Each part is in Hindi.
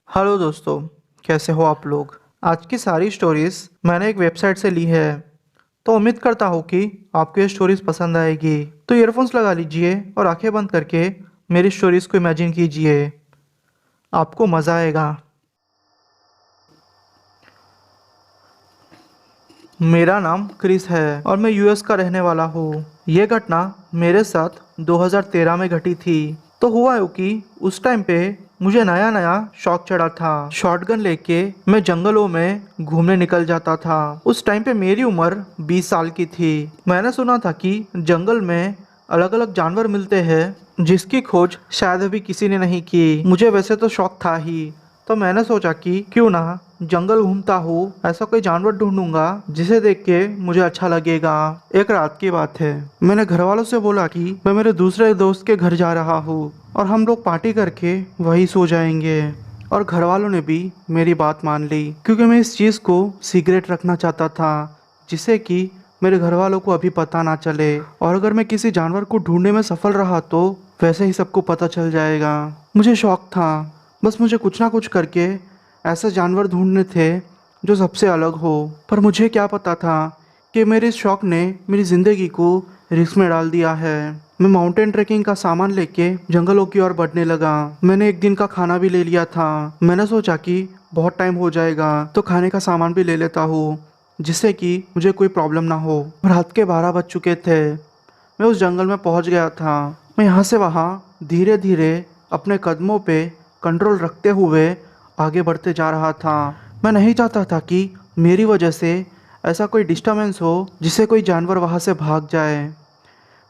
हेलो दोस्तों, कैसे हो आप लोग। आज की सारी स्टोरीज मैंने एक वेबसाइट से ली है, तो उम्मीद करता हूँ कि आपको ये स्टोरीज पसंद आएगी। तो ईयरफोन्स लगा लीजिए और आंखें बंद करके मेरी स्टोरीज को इमेजिन कीजिए, आपको मज़ा आएगा। मेरा नाम क्रिस है और मैं यूएस का रहने वाला हूँ। ये घटना मेरे साथ 2013 में घटी थी। तो हुआ यूँ कि उस टाइम पे मुझे नया नया शौक चढ़ा था। शॉटगन लेके मैं जंगलों में घूमने निकल जाता था। उस टाइम पे मेरी उम्र 20 साल की थी। मैंने सुना था कि जंगल में अलग अलग जानवर मिलते हैं जिसकी खोज शायद अभी किसी ने नहीं की। मुझे वैसे तो शौक था ही, तो मैंने सोचा कि क्यों ना जंगल घूमता हूँ, ऐसा कोई जानवर ढूंढूंगा जिसे देख के मुझे अच्छा लगेगा। एक रात की बात है, मैंने घर वालों से बोला कि मैं मेरे दूसरे दोस्त के घर जा रहा हूँ और हम लोग पार्टी करके वहीं सो जाएंगे। और घर वालों ने भी मेरी बात मान ली, क्योंकि मैं इस चीज़ को सीक्रेट रखना चाहता था, जिससे कि मेरे घर वालों को अभी पता ना चले। और अगर मैं किसी जानवर को ढूंढने में सफल रहा तो वैसे ही सबको पता चल जाएगा। मुझे शौक था, बस मुझे कुछ ना कुछ करके ऐसे जानवर ढूंढने थे जो सबसे अलग हो। पर मुझे क्या पता था कि मेरे इस शौक ने मेरी ज़िंदगी को रिस्क में डाल दिया है। मैं माउंटेन ट्रैकिंग का सामान लेके जंगलों की ओर बढ़ने लगा। मैंने एक दिन का खाना भी ले लिया था। मैंने सोचा कि बहुत टाइम हो जाएगा तो खाने का सामान भी ले लेता हूँ, जिससे कि मुझे कोई प्रॉब्लम ना हो। रात के 12 बज चुके थे। मैं उस जंगल में पहुंच गया था। मैं यहाँ से वहाँ धीरे धीरे अपने कदमों पे कंट्रोल रखते हुए आगे बढ़ते जा रहा था। मैं नहीं चाहता था कि मेरी वजह से ऐसा कोई डिस्टर्बेंस हो जिससे कोई जानवर वहाँ से भाग जाए।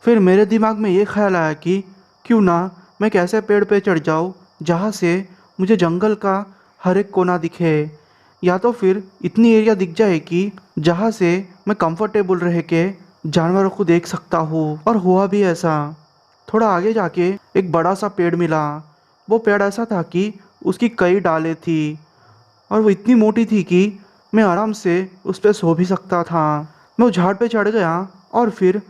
फिर मेरे दिमाग में ये ख्याल आया कि क्यों ना मैं एक ऐसे पेड़ पे चढ़ जाऊँ जहाँ से मुझे जंगल का हर एक कोना दिखे, या तो फिर इतनी एरिया दिख जाए कि जहाँ से मैं कंफर्टेबल रह के जानवरों को देख सकता हूँ। और हुआ भी ऐसा। थोड़ा आगे जाके एक बड़ा सा पेड़ मिला। वो पेड़ ऐसा था कि उसकी कई डालें थी और वो इतनी मोटी थी कि मैं आराम से उस पर सो भी सकता था। मैं उस झाड़ पे चढ़ गया और फिर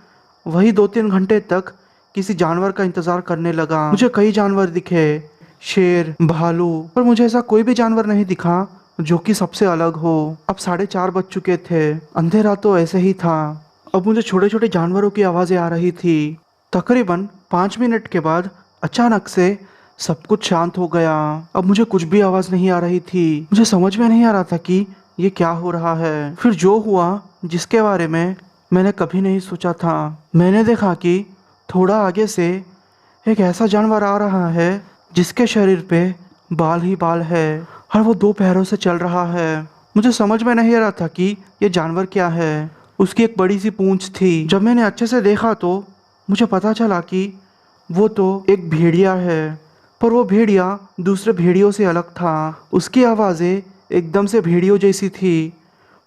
वही 2-3 घंटे तक किसी जानवर का इंतज़ार करने लगा। मुझे कई जानवर दिखे, शेर, भालू, पर मुझे ऐसा कोई भी जानवर नहीं दिखा जो कि सबसे अलग हो। अब 4:30 बज चुके थे। अंधेरा तो ऐसे ही था। अब मुझे छोटे छोटे जानवरों की आवाज़ें आ रही थी। तकरीबन 5 मिनट के बाद अचानक से सब कुछ शांत हो गया। अब मुझे कुछ भी आवाज़ नहीं आ रही थी। मुझे समझ में नहीं आ रहा था कि ये क्या हो रहा है। फिर जो हुआ, जिसके बारे में मैंने कभी नहीं सोचा था, मैंने देखा कि थोड़ा आगे से एक ऐसा जानवर आ रहा है जिसके शरीर पे बाल ही बाल है और वो 2 पैरों से चल रहा है। मुझे समझ में नहीं आ रहा था कि ये जानवर क्या है। उसकी एक बड़ी सी पूंछ थी। जब मैंने अच्छे से देखा तो मुझे पता चला कि वो तो एक भेड़िया है, पर वो भेड़िया दूसरे भेड़ियों से अलग था। उसकी आवाज़ें एकदम से भेड़ियों जैसी थी,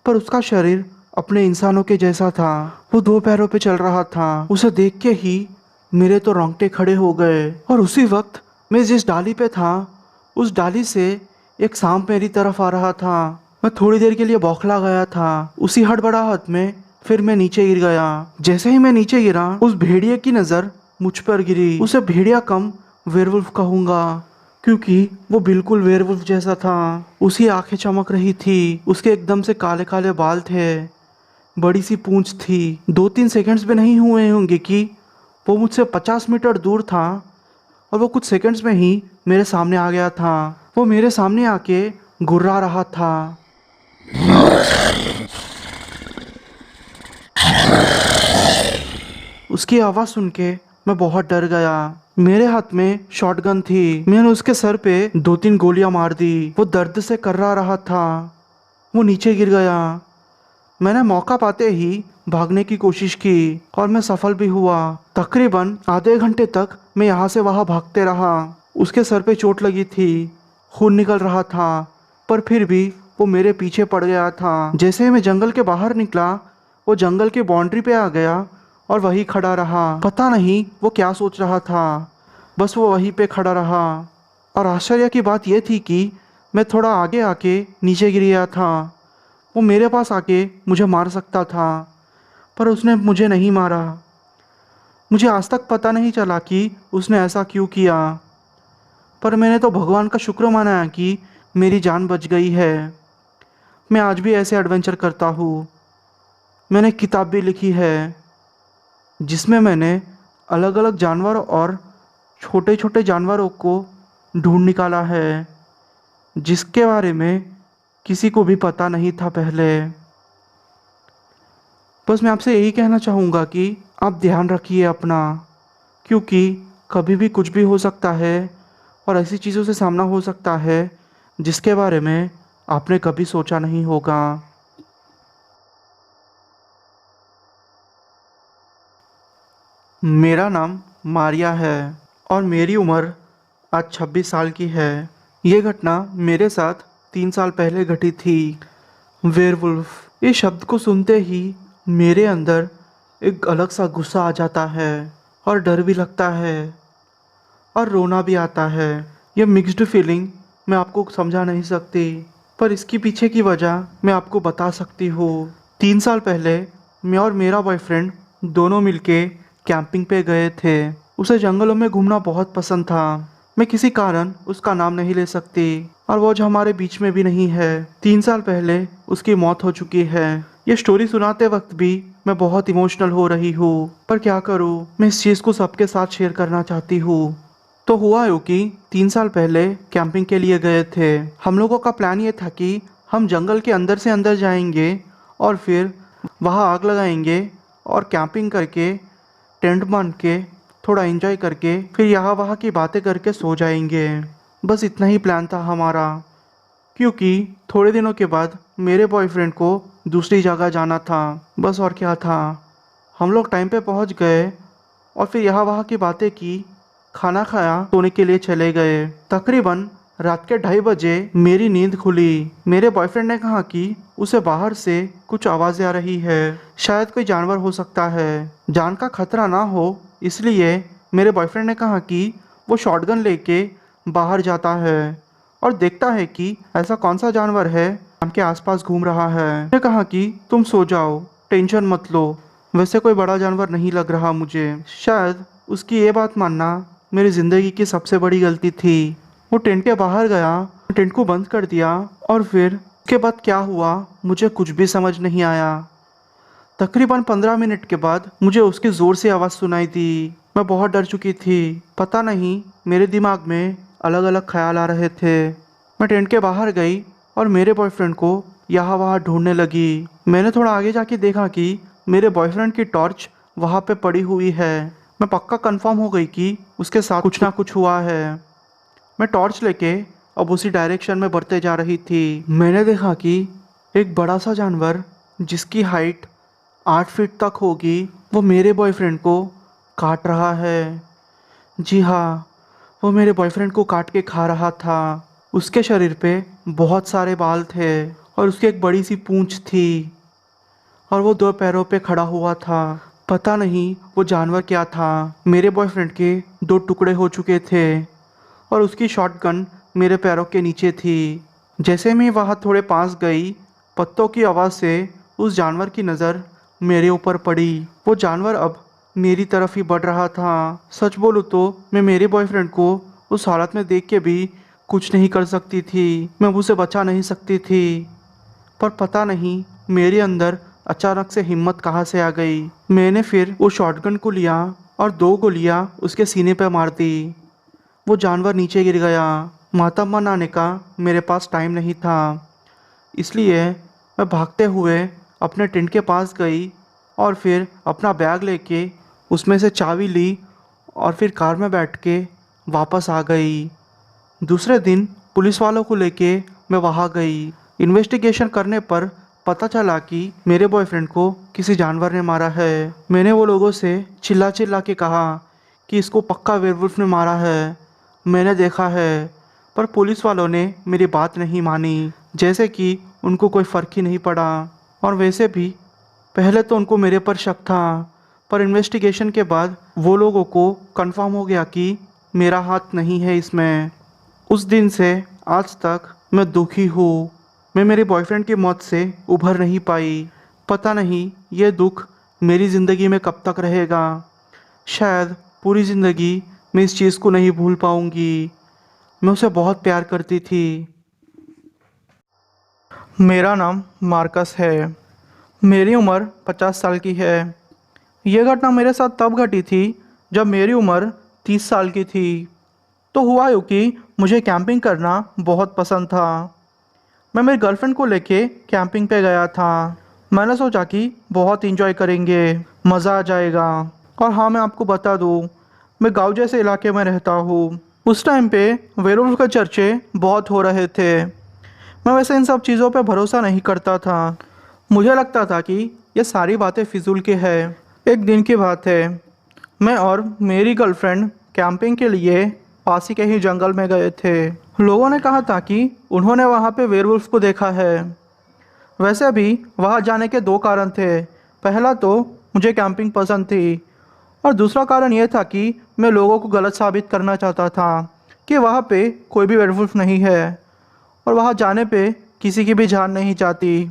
पर उसका शरीर अपने इंसानों के जैसा था। वो 2 पैरों पे चल रहा था। उसे देख के ही मेरे तो रोंगटे खड़े हो गए। और उसी वक्त मैं जिस डाली पे था, उस डाली से एक सांप मेरी तरफ आ रहा था। मैं थोड़ी देर के लिए बौखला गया था। उसी हड़बड़ाहट में फिर मैं नीचे गिर गया। जैसे ही मैं नीचे गिरा, उस भेड़िए की नज़र मुझ पर गिरी। उसे भेड़िया कम वेयरवुल्फ कहूँगा, क्योंकि वो बिल्कुल वेयरवुल्फ जैसा था। उसकी आंखें चमक रही थी। उसके एकदम से काले काले बाल थे। बड़ी सी पूंछ थी। 2-3 सेकंड्स भी नहीं हुए होंगे कि वो मुझसे 50 मीटर दूर था और वो कुछ सेकंड्स में ही मेरे सामने आ गया था। वो मेरे सामने आके गुर्रा रहा था। उसकी आवाज़ सुन के मैं बहुत डर गया। मेरे हाथ में शॉटगन थी। मैंने उसके सर पे 2-3 गोलियां मार दी। वो दर्द से कर्रा रहा था। वो नीचे गिर गया। मैंने मौका पाते ही भागने की कोशिश की और मैं सफल भी हुआ। तकरीबन आधे घंटे तक मैं यहाँ से वहाँ भागते रहा। उसके सर पे चोट लगी थी, खून निकल रहा था, पर फिर भी वो मेरे पीछे पड़ गया था। जैसे ही मैं जंगल के बाहर निकला, वो जंगल की बाउंड्री पे आ गया और वहीं खड़ा रहा। पता नहीं वो क्या सोच रहा था, बस वो वहीं पे खड़ा रहा। और आश्चर्य की बात यह थी कि मैं थोड़ा आगे आके नीचे गिर गया था। वो मेरे पास आके मुझे मार सकता था, पर उसने मुझे नहीं मारा। मुझे आज तक पता नहीं चला कि उसने ऐसा क्यों किया, पर मैंने तो भगवान का शुक्र मनाया कि मेरी जान बच गई है। मैं आज भी ऐसे एडवेंचर करता हूँ। मैंने किताब भी लिखी है जिसमें मैंने अलग अलग जानवर और छोटे छोटे जानवरों को ढूंढ निकाला है, जिसके बारे में किसी को भी पता नहीं था पहले। बस मैं आपसे यही कहना चाहूँगा कि आप ध्यान रखिए अपना, क्योंकि कभी भी कुछ भी हो सकता है और ऐसी चीज़ों से सामना हो सकता है जिसके बारे में आपने कभी सोचा नहीं होगा। मेरा नाम मारिया है और मेरी उम्र आज 26 साल की है। ये घटना मेरे साथ 3 साल पहले घटी थी। वेयरवुल्फ ये शब्द को सुनते ही मेरे अंदर एक अलग सा गुस्सा आ जाता है और डर भी लगता है और रोना भी आता है। ये मिक्स्ड फीलिंग मैं आपको समझा नहीं सकती, पर इसकी पीछे की वजह मैं आपको बता सकती हूँ। 3 साल पहले मैं और मेरा बॉयफ्रेंड दोनों मिलके कैंपिंग पे गए थे। उसे जंगलों में घूमना बहुत पसंद था। मैं किसी कारण उसका नाम नहीं ले सकती और वो जो हमारे बीच में भी नहीं है। 3 साल पहले उसकी मौत हो चुकी है। ये स्टोरी सुनाते वक्त भी मैं बहुत इमोशनल हो रही हूँ, पर क्या करूँ, मैं इस चीज़ को सबके साथ शेयर करना चाहती हूँ। तो हुआ यूँ कि 3 साल पहले कैंपिंग के लिए गए थे। हम लोगों का प्लान ये था कि हम जंगल के अंदर से अंदर जाएंगे और फिर वहाँ आग लगाएंगे और कैंपिंग करके टेंट बांध के थोड़ा एंजॉय करके फिर यहाँ वहाँ की बातें करके सो जाएंगे। बस इतना ही प्लान था हमारा, क्योंकि थोड़े दिनों के बाद मेरे बॉयफ्रेंड को दूसरी जगह जाना था। बस और क्या था। हम लोग टाइम पे पहुँच गए और फिर यहाँ वहाँ की बातें की, खाना खाया, सोने के लिए चले गए। तकरीबन रात के 2:30 बजे मेरी नींद खुली। मेरे बॉयफ्रेंड ने कहा कि उसे बाहर से कुछ आवाज़ें आ रही है, शायद कोई जानवर हो सकता है, जान का खतरा ना हो, इसलिए मेरे बॉयफ्रेंड ने कहा कि वो शॉटगन लेके बाहर जाता है और देखता है कि ऐसा कौन सा जानवर है हमके आसपास घूम रहा है। मैंने कहा कि तुम सो जाओ, टेंशन मत लो, वैसे कोई बड़ा जानवर नहीं लग रहा मुझे। शायद उसकी ये बात मानना मेरी ज़िंदगी की सबसे बड़ी गलती थी। वो टेंट के बाहर गया, टेंट को बंद कर दिया और फिर उसके बाद क्या हुआ मुझे कुछ भी समझ नहीं आया। तकरीबन 15 मिनट के बाद मुझे उसकी ज़ोर से आवाज़ सुनाई दी। मैं बहुत डर चुकी थी। पता नहीं मेरे दिमाग में अलग अलग ख्याल आ रहे थे। मैं टेंट के बाहर गई और मेरे बॉयफ्रेंड को यहाँ वहाँ ढूंढने लगी। मैंने थोड़ा आगे जाके देखा कि मेरे बॉयफ्रेंड की टॉर्च वहाँ पे पड़ी हुई है। मैं पक्का कंफर्म हो गई कि उसके साथ कुछ ना कुछ हुआ है। मैं टॉर्च लेके अब उसी डायरेक्शन में बढ़ते जा रही थी। मैंने देखा कि एक बड़ा सा जानवर जिसकी हाइट 8 फीट तक होगी, वो मेरे बॉयफ्रेंड को काट रहा है। जी हाँ, वो मेरे बॉयफ्रेंड को काट के खा रहा था। उसके शरीर पे बहुत सारे बाल थे और उसकी एक बड़ी सी पूंछ थी और वो 2 पैरों पे खड़ा हुआ था। पता नहीं वो जानवर क्या था। मेरे बॉयफ्रेंड के 2 टुकड़े हो चुके थे और उसकी शॉटगन मेरे पैरों के नीचे थी। जैसे मैं वहाँ थोड़े पास गई, पत्तों की आवाज़ से उस जानवर की नज़र मेरे ऊपर पड़ी। वो जानवर अब मेरी तरफ ही बढ़ रहा था। सच बोलूँ तो मैं मेरे बॉयफ्रेंड को उस हालत में देख के भी कुछ नहीं कर सकती थी। मैं उसे बचा नहीं सकती थी, पर पता नहीं मेरे अंदर अचानक से हिम्मत कहाँ से आ गई। मैंने फिर वो शॉटगन को लिया और 2 गोलियां उसके सीने पर मार दी। वो जानवर नीचे गिर गया। मातम आने का मेरे पास टाइम नहीं था, इसलिए मैं भागते हुए अपने टेंट के पास गई और फिर अपना बैग लेके उसमें से चाबी ली और फिर कार में बैठ के वापस आ गई। दूसरे दिन पुलिस वालों को लेके मैं वहाँ गई। इन्वेस्टिगेशन करने पर पता चला कि मेरे बॉयफ्रेंड को किसी जानवर ने मारा है। मैंने वो लोगों से चिल्ला चिल्ला के कहा कि इसको पक्का वेयरवुल्फ ने मारा है, मैंने देखा है, पर पुलिस वालों ने मेरी बात नहीं मानी, जैसे कि उनको कोई फ़र्क ही नहीं पड़ा। और वैसे भी पहले तो उनको मेरे पर शक था, पर इन्वेस्टिगेशन के बाद वो लोगों को कंफर्म हो गया कि मेरा हाथ नहीं है इसमें। उस दिन से आज तक मैं दुखी हूँ। मैं मेरे बॉयफ्रेंड की मौत से उभर नहीं पाई। पता नहीं ये दुख मेरी ज़िंदगी में कब तक रहेगा। शायद पूरी ज़िंदगी मैं इस चीज़ को नहीं भूल पाऊँगी। मैं उसे बहुत प्यार करती थी। मेरा नाम मार्कस है। मेरी उम्र 50 साल की है। यह घटना मेरे साथ तब घटी थी जब मेरी उम्र 30 साल की थी। तो हुआ यूँ कि मुझे कैंपिंग करना बहुत पसंद था। मैं मेरी गर्लफ्रेंड को लेके कैंपिंग पे गया था। मैंने सोचा कि बहुत इंजॉय करेंगे, मज़ा आ जाएगा। और हाँ, मैं आपको बता दूँ, मैं गांव जैसे इलाके में रहता हूँ। उस टाइम पे वेयरवुल्फ के चर्चे बहुत हो रहे थे। मैं वैसे इन सब चीज़ों पे भरोसा नहीं करता था। मुझे लगता था कि ये सारी बातें फिजूल की है। एक दिन की बात है, मैं और मेरी गर्लफ्रेंड कैंपिंग के लिए पास ही के ही जंगल में गए थे। लोगों ने कहा था कि उन्होंने वहाँ पे वेयरवुल्फ को देखा है। वैसे भी वहाँ जाने के दो कारण थे। पहला तो मुझे कैंपिंग पसंद थी, और दूसरा कारण यह था कि मैं लोगों को गलत साबित करना चाहता था कि वहाँ पे कोई भी वेयरवुल्फ नहीं है, और वहाँ जाने पे किसी की भी जान नहीं जाती।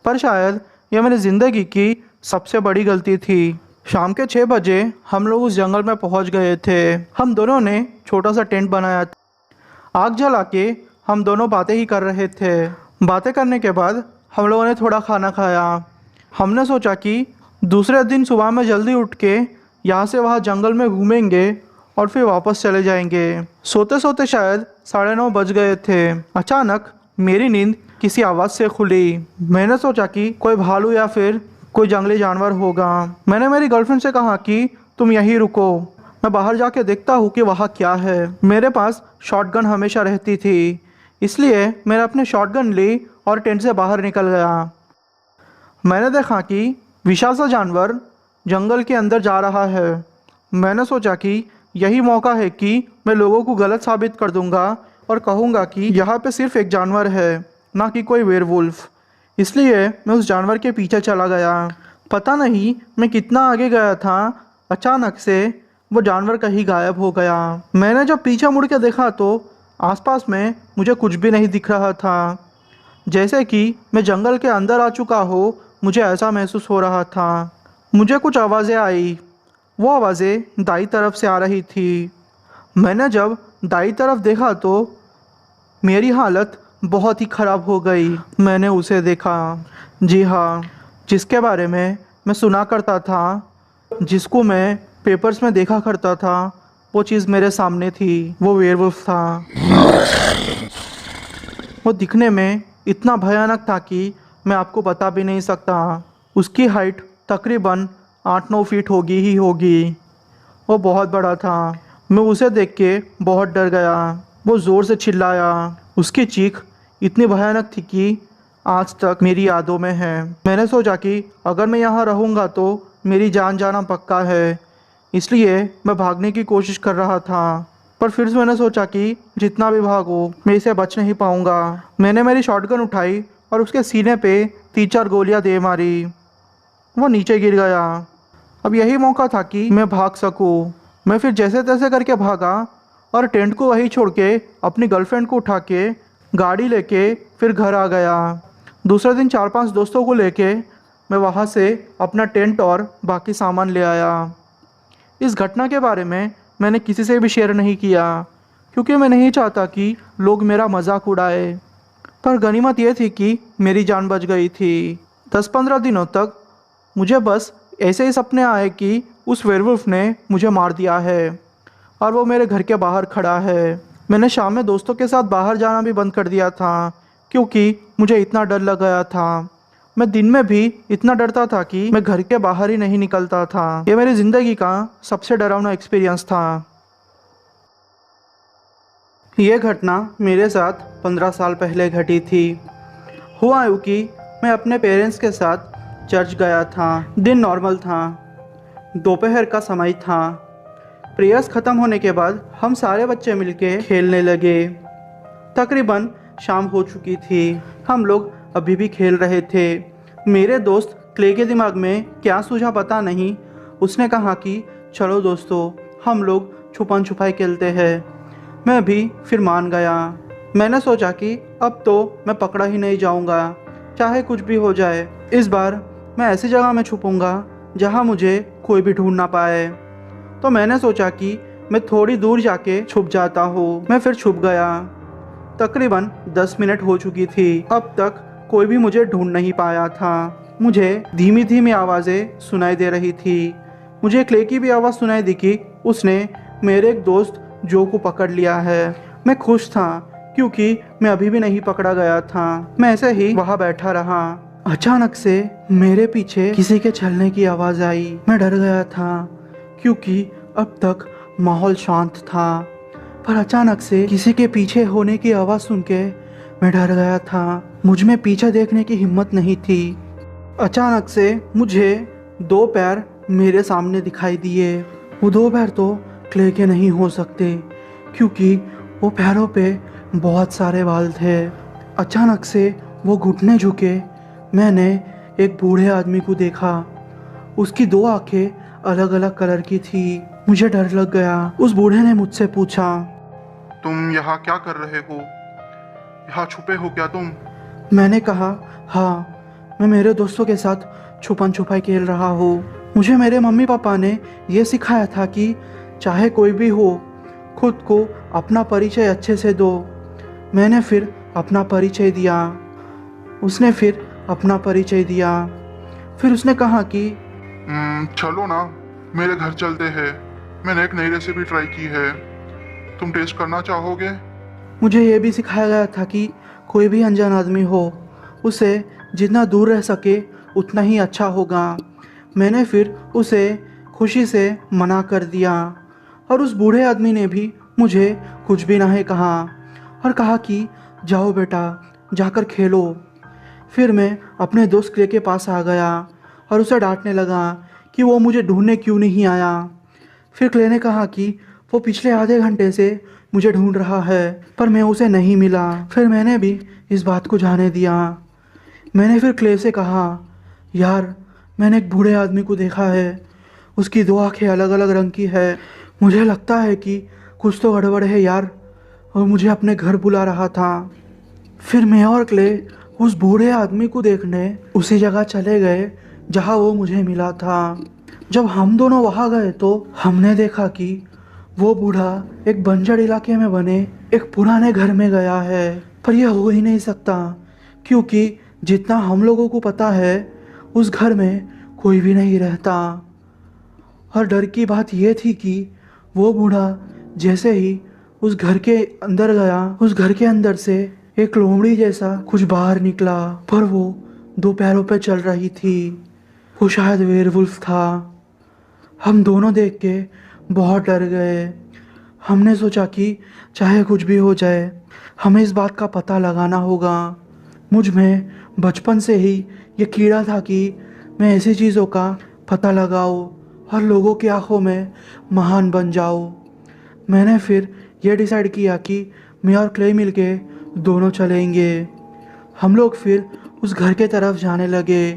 पर शायद यह मेरी ज़िंदगी की सबसे बड़ी गलती थी। शाम के 6 बजे हम लोग उस जंगल में पहुँच गए थे। हम दोनों ने छोटा सा टेंट बनाया था। आग जला के हम दोनों बातें ही कर रहे थे। बातें करने के बाद हम लोगों ने थोड़ा खाना खाया। हमने सोचा कि दूसरे दिन सुबह में जल्दी उठ के यहाँ से वहाँ जंगल में घूमेंगे और फिर वापस चले जाएंगे। सोते सोते शायद 9:30 बज गए थे। अचानक मेरी नींद किसी आवाज़ से खुली। मैंने सोचा कि कोई भालू या फिर कोई जंगली जानवर होगा। मैंने मेरी गर्लफ्रेंड से कहा कि तुम यहीं रुको, मैं बाहर जाके देखता हूँ कि वहाँ क्या है। मेरे पास शॉटगन हमेशा रहती थी, इसलिए मैंने अपने शॉटगन ली और टेंट से बाहर निकल गया। मैंने देखा कि विशाल सा जानवर जंगल के अंदर जा रहा है। मैंने सोचा कि यही मौका है कि मैं लोगों को गलत साबित कर दूंगा और कहूँगा कि यहाँ पे सिर्फ एक जानवर है, ना कि कोई वेयरवुल्फ। इसलिए मैं उस जानवर के पीछे चला गया। पता नहीं मैं कितना आगे गया था, अचानक से वो जानवर कहीं गायब हो गया। मैंने जब पीछे मुड़ के देखा तो आसपास में मुझे कुछ भी नहीं दिख रहा था। जैसे कि मैं जंगल के अंदर आ चुका हो, मुझे ऐसा महसूस हो रहा था। मुझे कुछ आवाज़ें आई। वो आवाज़ें दाई तरफ से आ रही थी। मैंने जब दाई तरफ देखा तो मेरी हालत बहुत ही ख़राब हो गई। मैंने उसे देखा, जी हाँ, जिसके बारे में मैं सुना करता था, जिसको मैं पेपर्स में देखा करता था, वो चीज़ मेरे सामने थी। वो वेयरवुल्फ था। वो दिखने में इतना भयानक था कि मैं आपको बता भी नहीं सकता। उसकी हाइट तकरीबन 8-9 फीट होगी ही होगी। वो बहुत बड़ा था। मैं उसे देख के बहुत डर गया। वो ज़ोर से चिल्लाया। उसकी चीख इतनी भयानक थी कि आज तक मेरी यादों में है। मैंने सोचा कि अगर मैं यहाँ रहूँगा तो मेरी जान जाना पक्का है, इसलिए मैं भागने की कोशिश कर रहा था। पर फिर से मैंने सोचा कि जितना भी भागो मैं इसे बच नहीं पाऊँगा। मैंने मेरी शॉटगन उठाई और उसके सीने पे 3-4 गोलियाँ दे मारी। वो नीचे गिर गया। अब यही मौका था कि मैं भाग सकूं। मैं फिर जैसे तैसे करके भागा और टेंट को वहीं छोड़ के अपनी गर्लफ्रेंड को उठा के गाड़ी लेके फिर घर आ गया। दूसरे दिन 4-5 दोस्तों को लेके मैं वहाँ से अपना टेंट और बाकी सामान ले आया। इस घटना के बारे में मैंने किसी से भी शेयर नहीं किया, क्योंकि मैं नहीं चाहता कि लोग मेरा मजाक उड़ाए। पर गनीमत यह थी कि मेरी जान बच गई थी। 10-15 दिनों तक मुझे बस ऐसे ही सपने आए कि उस वेयरवुल्फ ने मुझे मार दिया है और वो मेरे घर के बाहर खड़ा है। मैंने शाम में दोस्तों के साथ बाहर जाना भी बंद कर दिया था, क्योंकि मुझे इतना डर लग गया था। मैं दिन में भी इतना डरता था कि मैं घर के बाहर ही नहीं निकलता था। ये मेरी ज़िंदगी का सबसे डरावना एक्सपीरियंस था। ये घटना मेरे साथ 15 साल पहले घटी थी। हुआ यूँ कि मैं अपने पेरेंट्स के साथ चर्च गया था। दिन नॉर्मल था, दोपहर का समय था। प्रेयर्स ख़त्म होने के बाद हम सारे बच्चे मिलके खेलने लगे। तकरीबन शाम हो चुकी थी। हम लोग अभी भी खेल रहे थे। मेरे दोस्त क्ले के दिमाग में क्या सूझा पता नहीं, उसने कहा कि चलो दोस्तों हम लोग छुपन छुपाई खेलते हैं। मैं भी फिर मान गया। मैंने सोचा कि अब तो मैं पकड़ा ही नहीं जाऊंगा, चाहे कुछ भी हो जाए। इस बार मैं ऐसी जगह में छुपूंगा जहां मुझे कोई भी ढूंढ ना पाए। तो मैंने सोचा कि मैं थोड़ी दूर जाके छुप जाता हूँ। मैं फिर छुप गया। तकरीबन 10 मिनट हो चुकी थी। अब तक कोई भी मुझे ढूंढ नहीं पाया था। मुझे धीमी धीमी आवाज़ें सुनाई दे रही थी। मुझे एक क्ले की भी आवाज़ सुनाई दी कि उसने मेरे एक दोस्त जो को पकड़ लिया है। मैं खुश था क्योंकि मैं अभी भी नहीं पकड़ा गया था। मैं ऐसे ही वहाँ बैठा रहा। अचानक से मेरे पीछे किसी के चलने की आवाज़ आई। मैं डर गया था क्योंकि अब तक माहौल शांत था, पर अचानक से किसी के पीछे होने की आवाज़ सुन के मैं डर गया था। मुझ में पीछे देखने की हिम्मत नहीं थी। अचानक से मुझे 2 पैर मेरे सामने दिखाई दिए। वो 2 पैर तो क्ले के नहीं हो सकते क्योंकि वो पैरों पे बहुत सारे बाल थे। अचानक से वो घुटने झुके। मैंने एक बूढ़े आदमी को देखा। उसकी 2 आंखें अलग अलग कलर की थी। मुझे डर लग गया। उस बूढ़े ने मुझसे पूछा, तुम यहाँ क्या कर रहे हो? यहाँ छुपे हो क्या तुम? मैंने कहा, हाँ, मैं मेरे दोस्तों के साथ छुपन छुपाई खेल रहा हूँ। मुझे मेरे मम्मी पापा ने ये सिखाया था कि चाहे कोई भी हो, खुद को अपना परिचय अच्छे से दो। मैंने फिर अपना परिचय दिया। उसने फिर अपना परिचय दिया। फिर उसने कहा कि चलो ना, मेरे घर चलते हैं। मैंने एक नई रेसिपी ट्राई की है, तुम टेस्ट करना चाहोगे? मुझे ये भी सिखाया गया था कि कोई भी अनजान आदमी हो, उसे जितना दूर रह सके उतना ही अच्छा होगा। मैंने फिर उसे खुशी से मना कर दिया और उस बूढ़े आदमी ने भी मुझे कुछ भी नहीं कहा और कहा कि जाओ बेटा, जाकर खेलो। फिर मैं अपने दोस्त क्ले के पास आ गया और उसे डांटने लगा कि वो मुझे ढूंढने क्यों नहीं आया। फिर क्ले ने कहा कि वो पिछले आधे घंटे से मुझे ढूंढ रहा है, पर मैं उसे नहीं मिला। फिर मैंने भी इस बात को जाने दिया। मैंने फिर क्ले से कहा, यार, मैंने एक बूढ़े आदमी को देखा है। उसकी 2 आंखें अलग अलग रंग की है। मुझे लगता है कि कुछ तो गड़बड़ है यार, और मुझे अपने घर बुला रहा था। फिर मैं और क्ले उस बूढ़े आदमी को देखने उसी जगह चले गए जहाँ वो मुझे मिला था। जब हम दोनों वहाँ गए तो हमने देखा कि वो बूढ़ा एक बंजर इलाके में बने एक पुराने घर में गया है। पर यह हो ही नहीं सकता क्योंकि जितना हम लोगों को पता है उस घर में कोई भी नहीं रहता। और डर की बात यह थी कि वो बूढ़ा जैसे ही उस घर के अंदर गया, उस घर के अंदर से एक लोमड़ी जैसा कुछ बाहर निकला, पर वो 2 पैरों पे चल रही थी। वो शायद वेयरवुल्फ था। हम दोनों देख के बहुत डर गए। हमने सोचा कि चाहे कुछ भी हो जाए, हमें इस बात का पता लगाना होगा। मुझ में बचपन से ही ये कीड़ा था कि मैं ऐसी चीज़ों का पता लगाऊं और लोगों की आंखों में महान बन जाऊं। मैंने फिर ये डिसाइड किया कि मैं और क्ले मिलके दोनों चलेंगे। हम लोग फिर उस घर के तरफ जाने लगे।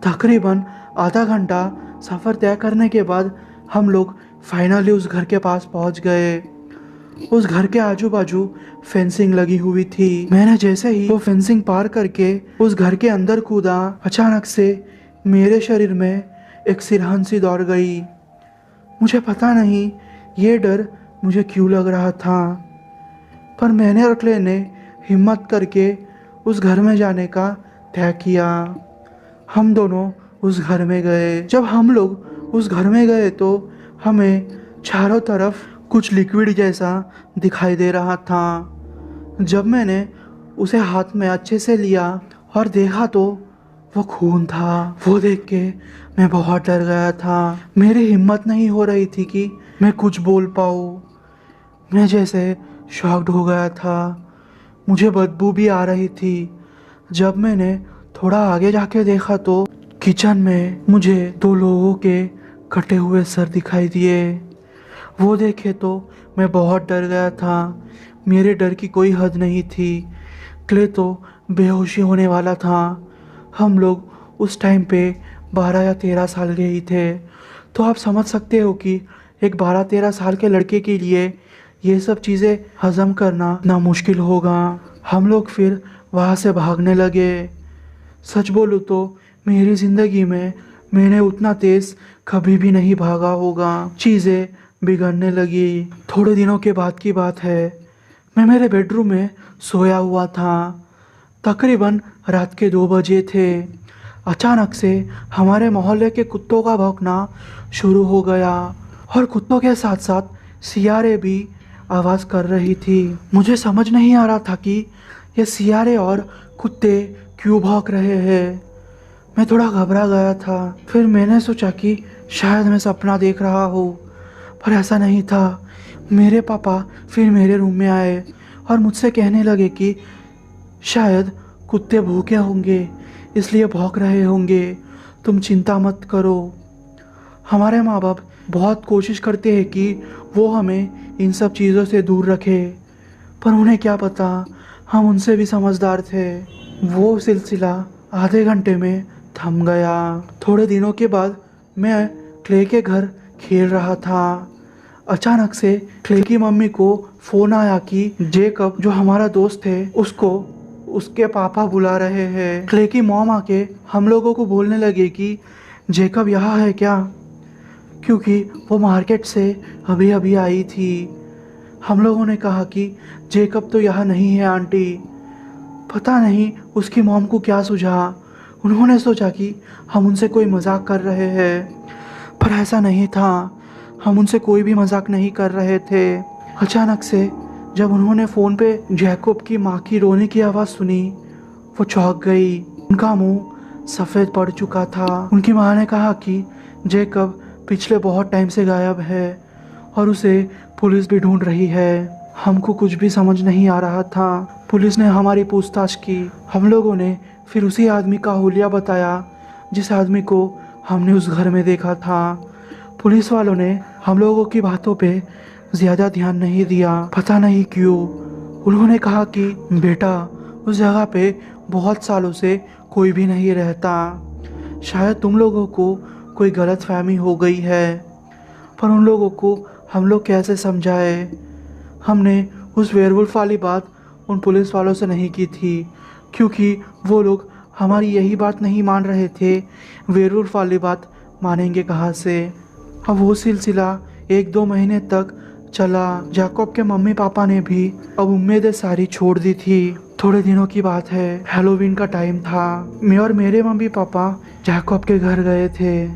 तकरीबन आधा घंटा सफ़र तय करने के बाद हम लोग फाइनली उस घर के पास पहुंच गए। उस घर के आजू बाजू फेंसिंग लगी हुई थी। मैंने जैसे ही वो फेंसिंग पार करके उस घर के अंदर कूदा, अचानक से मेरे शरीर में एक सिरहन सी दौड़ गई। मुझे पता नहीं ये डर मुझे क्यों लग रहा था, पर मैंने और क्ले ने हिम्मत करके उस घर में जाने का तय किया। हम दोनों उस घर में गए। जब हम लोग उस घर में गए तो हमें चारों तरफ कुछ लिक्विड जैसा दिखाई दे रहा था। जब मैंने उसे हाथ में अच्छे से लिया और देखा तो वो खून था। वो देख के मैं बहुत डर गया था। मेरी हिम्मत नहीं हो रही थी कि मैं कुछ बोल पाऊँ। मैं जैसे शॉक्ड हो गया था। मुझे बदबू भी आ रही थी। जब मैंने थोड़ा आगे जाके देखा तो किचन में मुझे 2 लोगों के कटे हुए सर दिखाई दिए। वो देखे तो मैं बहुत डर गया था। मेरे डर की कोई हद नहीं थी। क्ले तो बेहोशी होने वाला था। हम लोग उस टाइम पे 12 या 13 साल के ही थे। तो आप समझ सकते हो कि एक 12-13 साल के लड़के के लिए ये सब चीज़ें हजम करना ना मुश्किल होगा। हम लोग फिर वहाँ से भागने लगे। सच बोलूँ तो मेरी ज़िंदगी में मैंने उतना तेज़ कभी भी नहीं भागा होगा। चीज़ें बिगड़ने लगी। थोड़े दिनों के बाद की बात है, मैं मेरे बेडरूम में सोया हुआ था। तकरीबन रात के 2 बजे थे। अचानक से हमारे मोहल्ले के कुत्तों का भौंकना शुरू हो गया और कुत्तों के साथ साथ सियारें भी आवाज़ कर रही थी। मुझे समझ नहीं आ रहा था कि ये सियारें और कुत्ते क्यों भौंक रहे हैं। मैं थोड़ा घबरा गया था। फिर मैंने सोचा कि शायद मैं सपना देख रहा हूँ, पर ऐसा नहीं था। मेरे पापा फिर मेरे रूम में आए और मुझसे कहने लगे कि शायद कुत्ते भूखे होंगे, इसलिए भौंक रहे होंगे, तुम चिंता मत करो। हमारे माँ बाप बहुत कोशिश करते हैं कि वो हमें इन सब चीज़ों से दूर रखें, पर उन्हें क्या पता, हम उनसे भी समझदार थे। वो सिलसिला आधे घंटे में थम गया। थोड़े दिनों के बाद मैं क्ले के घर खेल रहा था। अचानक से क्ले की मम्मी को फ़ोन आया कि जेकब जो हमारा दोस्त है उसको उसके पापा बुला रहे हैं। क्ले की मॉम आके हम लोगों को बोलने लगे कि जेकब यहाँ है क्या, क्योंकि वो मार्केट से अभी अभी आई थी। हम लोगों ने कहा कि जेकब तो यहाँ नहीं है आंटी। पता नहीं उसकी मॉम को क्या सूझा, उन्होंने सोचा कि हम उनसे कोई मजाक कर रहे हैं, पर ऐसा नहीं था। हम उनसे कोई भी मजाक नहीं कर रहे थे। अचानक से जब उन्होंने फ़ोन पे जैकब की माँ की रोने की आवाज़ सुनी, वो चौंक गई। उनका मुंह सफ़ेद पड़ चुका था। उनकी माँ ने कहा कि जैकब पिछले बहुत टाइम से गायब है और उसे पुलिस भी ढूंढ रही है। हमको कुछ भी समझ नहीं आ रहा था। पुलिस ने हमारी पूछताछ की। हम लोगों ने फिर उसी आदमी का हुलिया बताया जिस आदमी को हमने उस घर में देखा था। पुलिस वालों ने हम लोगों की बातों पे ज़्यादा ध्यान नहीं दिया, पता नहीं क्यों। उन्होंने कहा कि बेटा, उस जगह पे बहुत सालों से कोई भी नहीं रहता, शायद तुम लोगों को कोई गलतफहमी हो गई है। पर उन लोगों को हम लोग कैसे समझाए। हमने उस वेयरवुल्फ वाली बात उन पुलिस वालों से नहीं की थी, क्योंकि वो लोग हमारी यही बात नहीं मान रहे थे। वेयरवुल्फ वाली बात मानेंगे कहाँ से। अब वो सिलसिला 1-2 महीने तक चला। जैकब के मम्मी पापा ने भी अब उम्मीदें सारी छोड़ दी थी। थोड़े दिनों की बात है, हैलोवीन का टाइम था। मैं और मेरे मम्मी पापा जैकब के घर गए थे।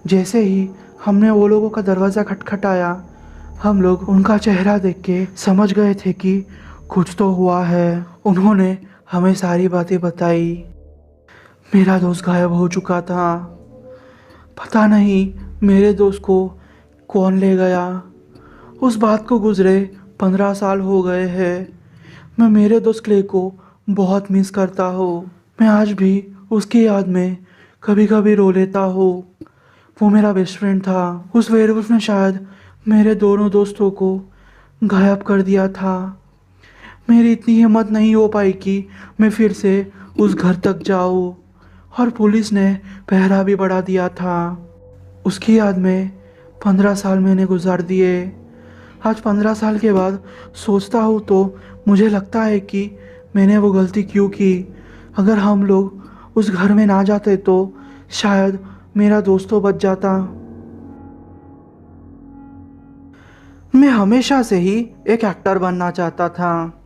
जैसे ही हमने वो लोगों का दरवाज़ा खटखटाया, हम लोग उनका चेहरा देख के समझ गए थे कि कुछ तो हुआ है। उन्होंने हमें सारी बातें बताई। मेरा दोस्त गायब हो चुका था। पता नहीं मेरे दोस्त को कौन ले गया। उस बात को गुजरे 15 साल हो गए हैं। मैं मेरे दोस्त क्ले को बहुत मिस करता हूँ। मैं आज भी उसकी याद में कभी कभी रो लेता हूँ। वो मेरा बेस्ट फ्रेंड था। उस वेयरवुल्फ ने शायद मेरे दोनों दोस्तों को गायब कर दिया था। मेरी इतनी हिम्मत नहीं हो पाई कि मैं फिर से उस घर तक जाऊँ, और पुलिस ने पहरा भी बढ़ा दिया था। उसकी याद में 15 साल मैंने गुजार दिए। आज 15 साल के बाद सोचता हूँ तो मुझे लगता है कि मैंने वो गलती क्यों की। अगर हम लोग उस घर में ना जाते तो शायद मेरा दोस्त तो बच जाता। मैं हमेशा से ही एक एक्टर बनना चाहता था।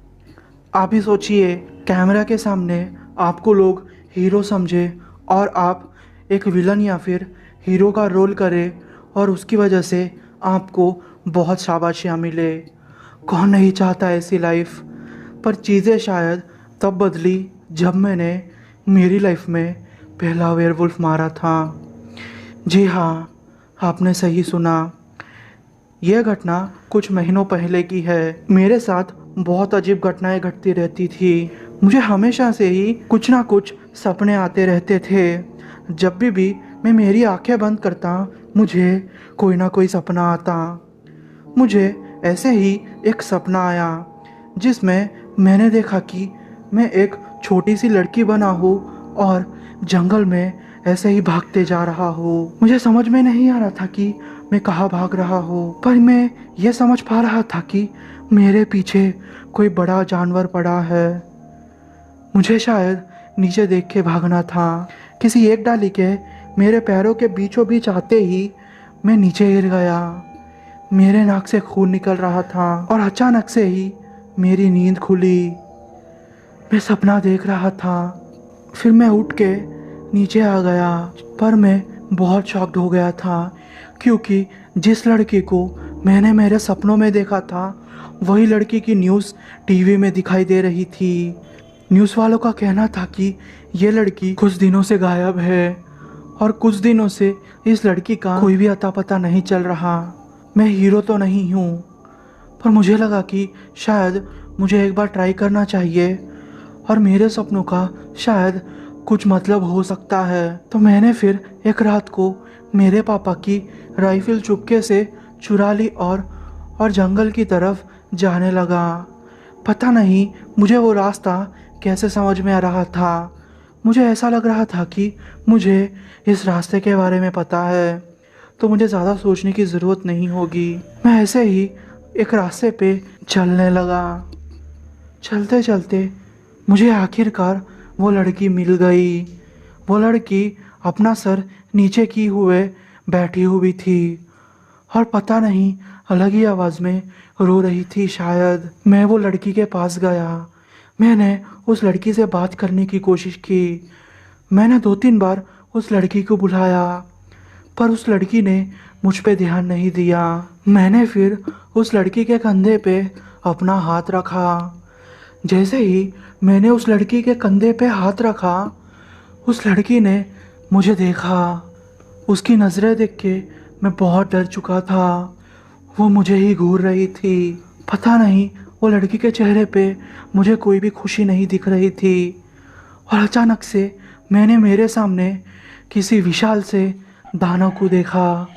आप ही सोचिए, कैमरा के सामने आपको लोग हीरो समझे और आप एक विलन या फिर हीरो का रोल करें और उसकी वजह से आपको बहुत शाबाशियाँ मिले। कौन नहीं चाहता ऐसी लाइफ। पर चीज़ें शायद तब बदली जब मैंने मेरी लाइफ में पहला वेयरवुल्फ मारा था। जी हाँ, आपने सही सुना। यह घटना कुछ महीनों पहले की है। मेरे साथ बहुत अजीब घटनाएं घटती रहती थी। मुझे हमेशा से ही कुछ ना कुछ सपने आते रहते थे। जब भी मैं मेरी आंखें बंद करता, मुझे कोई ना कोई सपना आता। मुझे ऐसे ही एक सपना आया जिसमें मैंने देखा कि मैं एक छोटी सी लड़की बना हूँ और जंगल में ऐसे ही भागते जा रहा हूँ। मुझे समझ में नहीं आ रहा था कि मैं कहाँ भाग रहा हूँ, पर मैं ये समझ पा रहा था कि मेरे पीछे कोई बड़ा जानवर पड़ा है। मुझे शायद नीचे देख के भागना था। किसी एक डाली के मेरे पैरों के बीचों बीच आते ही मैं नीचे गिर गया। मेरे नाक से खून निकल रहा था और अचानक से ही मेरी नींद खुली। मैं सपना देख रहा था। फिर मैं उठ के नीचे आ गया, पर मैं बहुत शॉक्ड हो गया था क्योंकि जिस लड़की को मैंने मेरे सपनों में देखा था वही लड़की की न्यूज़ टीवी में दिखाई दे रही थी। न्यूज़ वालों का कहना था कि ये लड़की कुछ दिनों से गायब है और कुछ दिनों से इस लड़की का कोई भी अता पता नहीं चल रहा। मैं हीरो तो नहीं हूँ, पर मुझे लगा कि शायद मुझे एक बार ट्राई करना चाहिए और मेरे सपनों का शायद कुछ मतलब हो सकता है। तो मैंने फिर एक रात को मेरे पापा की राइफल चुपके से चुरा ली और जंगल की तरफ जाने लगा। पता नहीं मुझे वो रास्ता कैसे समझ में आ रहा था। मुझे ऐसा लग रहा था कि मुझे इस रास्ते के बारे में पता है, तो मुझे ज़्यादा सोचने की ज़रूरत नहीं होगी। मैं ऐसे ही एक रास्ते पे चलने लगा। चलते चलते मुझे आखिरकार वो लड़की मिल गई। वो लड़की अपना सर नीचे किए हुए बैठी हुई थी और पता नहीं अलग ही आवाज़ में रो रही थी शायद। मैं वो लड़की के पास गया। मैंने उस लड़की से बात करने की कोशिश की। मैंने 2-3 बार उस लड़की को बुलाया, पर उस लड़की ने मुझ पे ध्यान नहीं दिया। मैंने फिर उस लड़की के कंधे पे अपना हाथ रखा। जैसे ही मैंने उस लड़की के कंधे पे हाथ रखा, उस लड़की ने मुझे देखा। उसकी नज़रें देख के मैं बहुत डर चुका था। वो मुझे ही घूर रही थी। पता नहीं वो लड़की के चेहरे पे मुझे कोई भी खुशी नहीं दिख रही थी। और अचानक से मैंने मेरे सामने किसी विशाल से दानव को देखा।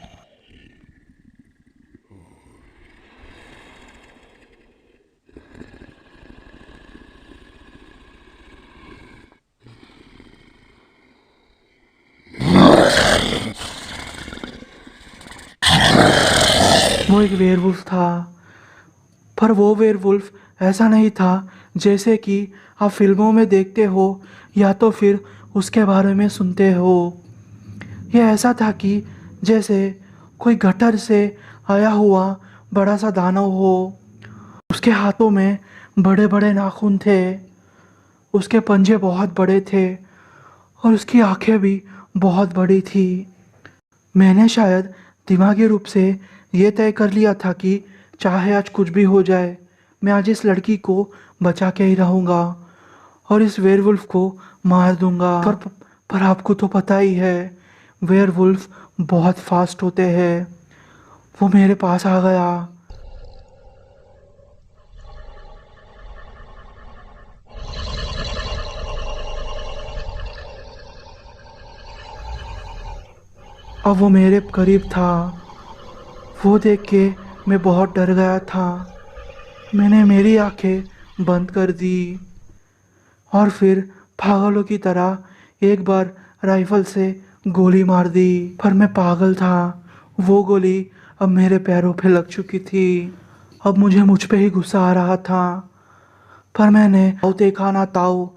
वो एक वेयरवुल्फ था, पर वो वेयरवुल्फ ऐसा नहीं था जैसे कि आप फिल्मों में देखते हो या तो फिर उसके बारे में सुनते हो। ये ऐसा था कि जैसे कोई गटर से आया हुआ बड़ा सा दानव हो। उसके हाथों में बड़े बड़े नाखून थे, उसके पंजे बहुत बड़े थे और उसकी आंखें भी बहुत बड़ी थी। मैंने शायद दिमागी रूप से ये तय कर लिया था कि चाहे आज कुछ भी हो जाए, मैं आज इस लड़की को बचा के ही रहूँगा और इस वेयरवुल्फ को मार दूंगा। पर आपको तो पता ही है, वेयरवुल्फ बहुत फास्ट होते हैं। वो मेरे पास आ गया। अब वो मेरे करीब था। वो देख के मैं बहुत डर गया था। मैंने मेरी आंखें बंद कर दी और फिर पागलों की तरह एक बार राइफल से गोली मार दी। पर मैं पागल था। वो गोली अब मेरे पैरों पे लग चुकी थी। अब मुझ पे ही गुस्सा आ रहा था, पर मैंने ताऊ देखा ना ताऊ,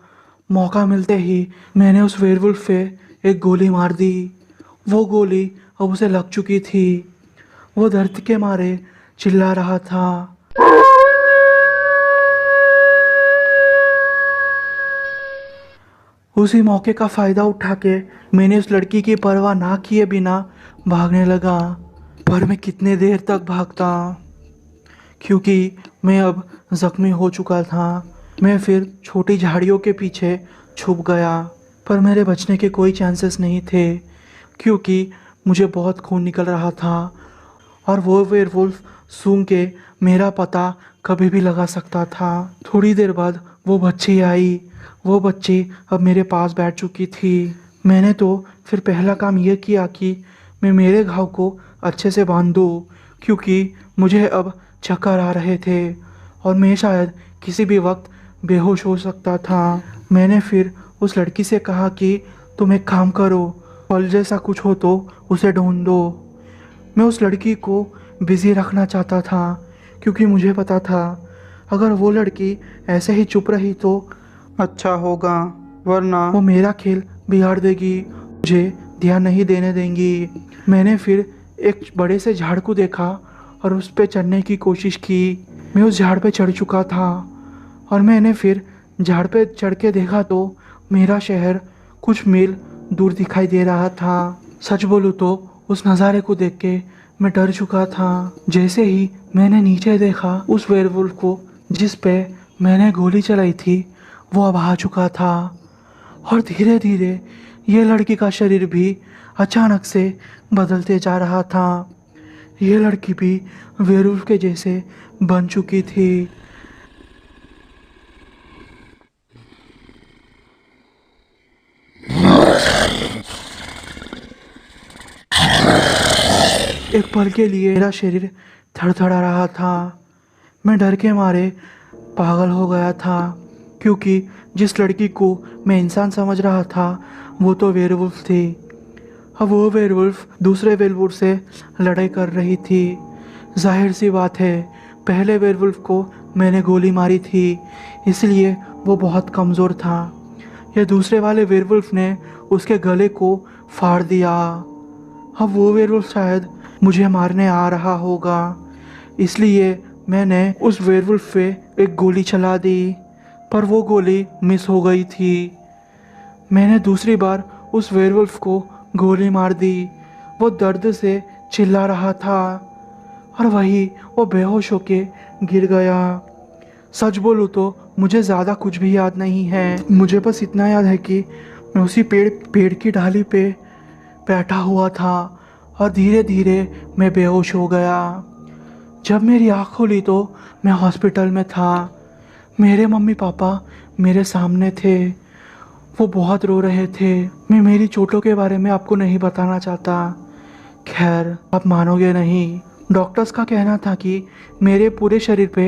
मौका मिलते ही मैंने उस वेयरवुल्फ पे एक गोली मार दी। वो गोली अब उसे लग चुकी थी। वो दर्द के मारे चिल्ला रहा था। उसी मौके का फ़ायदा उठा के मैंने उस लड़की की परवाह ना किए बिना भागने लगा। पर मैं कितने देर तक भागता, क्योंकि मैं अब ज़ख्मी हो चुका था। मैं फिर छोटी झाड़ियों के पीछे छुप गया, पर मेरे बचने के कोई चांसेस नहीं थे क्योंकि मुझे बहुत खून निकल रहा था और वो वेयरवुल्फ सूंघ के मेरा पता कभी भी लगा सकता था। थोड़ी देर बाद वो बच्ची आई। वो बच्ची अब मेरे पास बैठ चुकी थी। मैंने तो फिर पहला काम ये किया कि मैं मेरे घाव को अच्छे से बांध दूँ, क्योंकि मुझे अब चक्कर आ रहे थे और मैं शायद किसी भी वक्त बेहोश हो सकता था। मैंने फिर उस लड़की से कहा कि तुम एक काम करो, फल जैसा कुछ हो तो उसे ढूंढ दो। मैं उस लड़की को बिज़ी रखना चाहता था क्योंकि मुझे पता था अगर वो लड़की ऐसे ही चुप रही तो अच्छा होगा, वरना वो मेरा खेल बिगाड़ देगी, मुझे ध्यान नहीं देने देंगी। मैंने फिर एक बड़े से झाड़ को देखा और उस पे चढ़ने की कोशिश की। मैं उस झाड़ पे चढ़ चुका था और मैंने फिर झाड़ पे चढ़ के देखा तो मेरा शहर कुछ मील दूर दिखाई दे रहा था। सच बोलूँ तो उस नज़ारे को देख के मैं डर चुका था। जैसे ही मैंने नीचे देखा, उस वेयरवुल्फ को जिस पे मैंने गोली चलाई थी वो अब आ चुका था। और धीरे धीरे ये लड़की का शरीर भी अचानक से बदलते जा रहा था। ये लड़की भी वेयरवुल्फ के जैसे बन चुकी थी। एक पल के लिए मेरा शरीर थरथरा रहा था। मैं डर के मारे पागल हो गया था, क्योंकि जिस लड़की को मैं इंसान समझ रहा था वो तो वेयरवुल्फ थी। अब वो वेयरवुल्फ दूसरे वेयरवुल्फ से लड़ाई कर रही थी। जाहिर सी बात है, पहले वेयरवुल्फ को मैंने गोली मारी थी, इसलिए वो बहुत कमज़ोर था। ये दूसरे वाले वेयरवुल्फ ने उसके गले को फाड़ दिया। अब वो वेयरवुल्फ शायद मुझे मारने आ रहा होगा, इसलिए मैंने उस वेयरवुल्फ पे एक गोली चला दी, पर वो गोली मिस हो गई थी। मैंने दूसरी बार उस वेयरवुल्फ को गोली मार दी। वो दर्द से चिल्ला रहा था और वही वो बेहोश होके गिर गया। सच बोलूँ तो मुझे ज़्यादा कुछ भी याद नहीं है। मुझे बस इतना याद है कि मैं उसी पेड़ की डाली पे बैठा हुआ था और धीरे धीरे मैं बेहोश हो गया। जब मेरी आँख खुली तो मैं हॉस्पिटल में था। मेरे मम्मी पापा मेरे सामने थे। वो बहुत रो रहे थे। मैं मेरी चोटों के बारे में आपको नहीं बताना चाहता। खैर, आप मानोगे नहीं, डॉक्टर्स का कहना था कि मेरे पूरे शरीर पे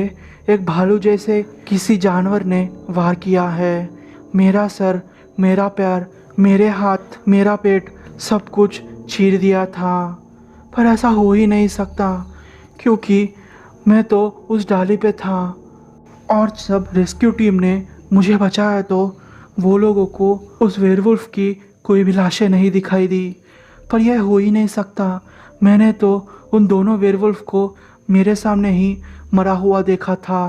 एक भालू जैसे किसी जानवर ने वार किया है। मेरा सर, मेरा पैर, मेरे हाथ, मेरा पेट सब कुछ चीर दिया था। पर ऐसा हो ही नहीं सकता, क्योंकि मैं तो उस डाली पे था और जब रेस्क्यू टीम ने मुझे बचाया तो वो लोगों को उस वेयरवुल्फ की कोई भी लाशें नहीं दिखाई दी। पर यह हो ही नहीं सकता। मैंने तो उन दोनों वेयरवुल्फ को मेरे सामने ही मरा हुआ देखा था।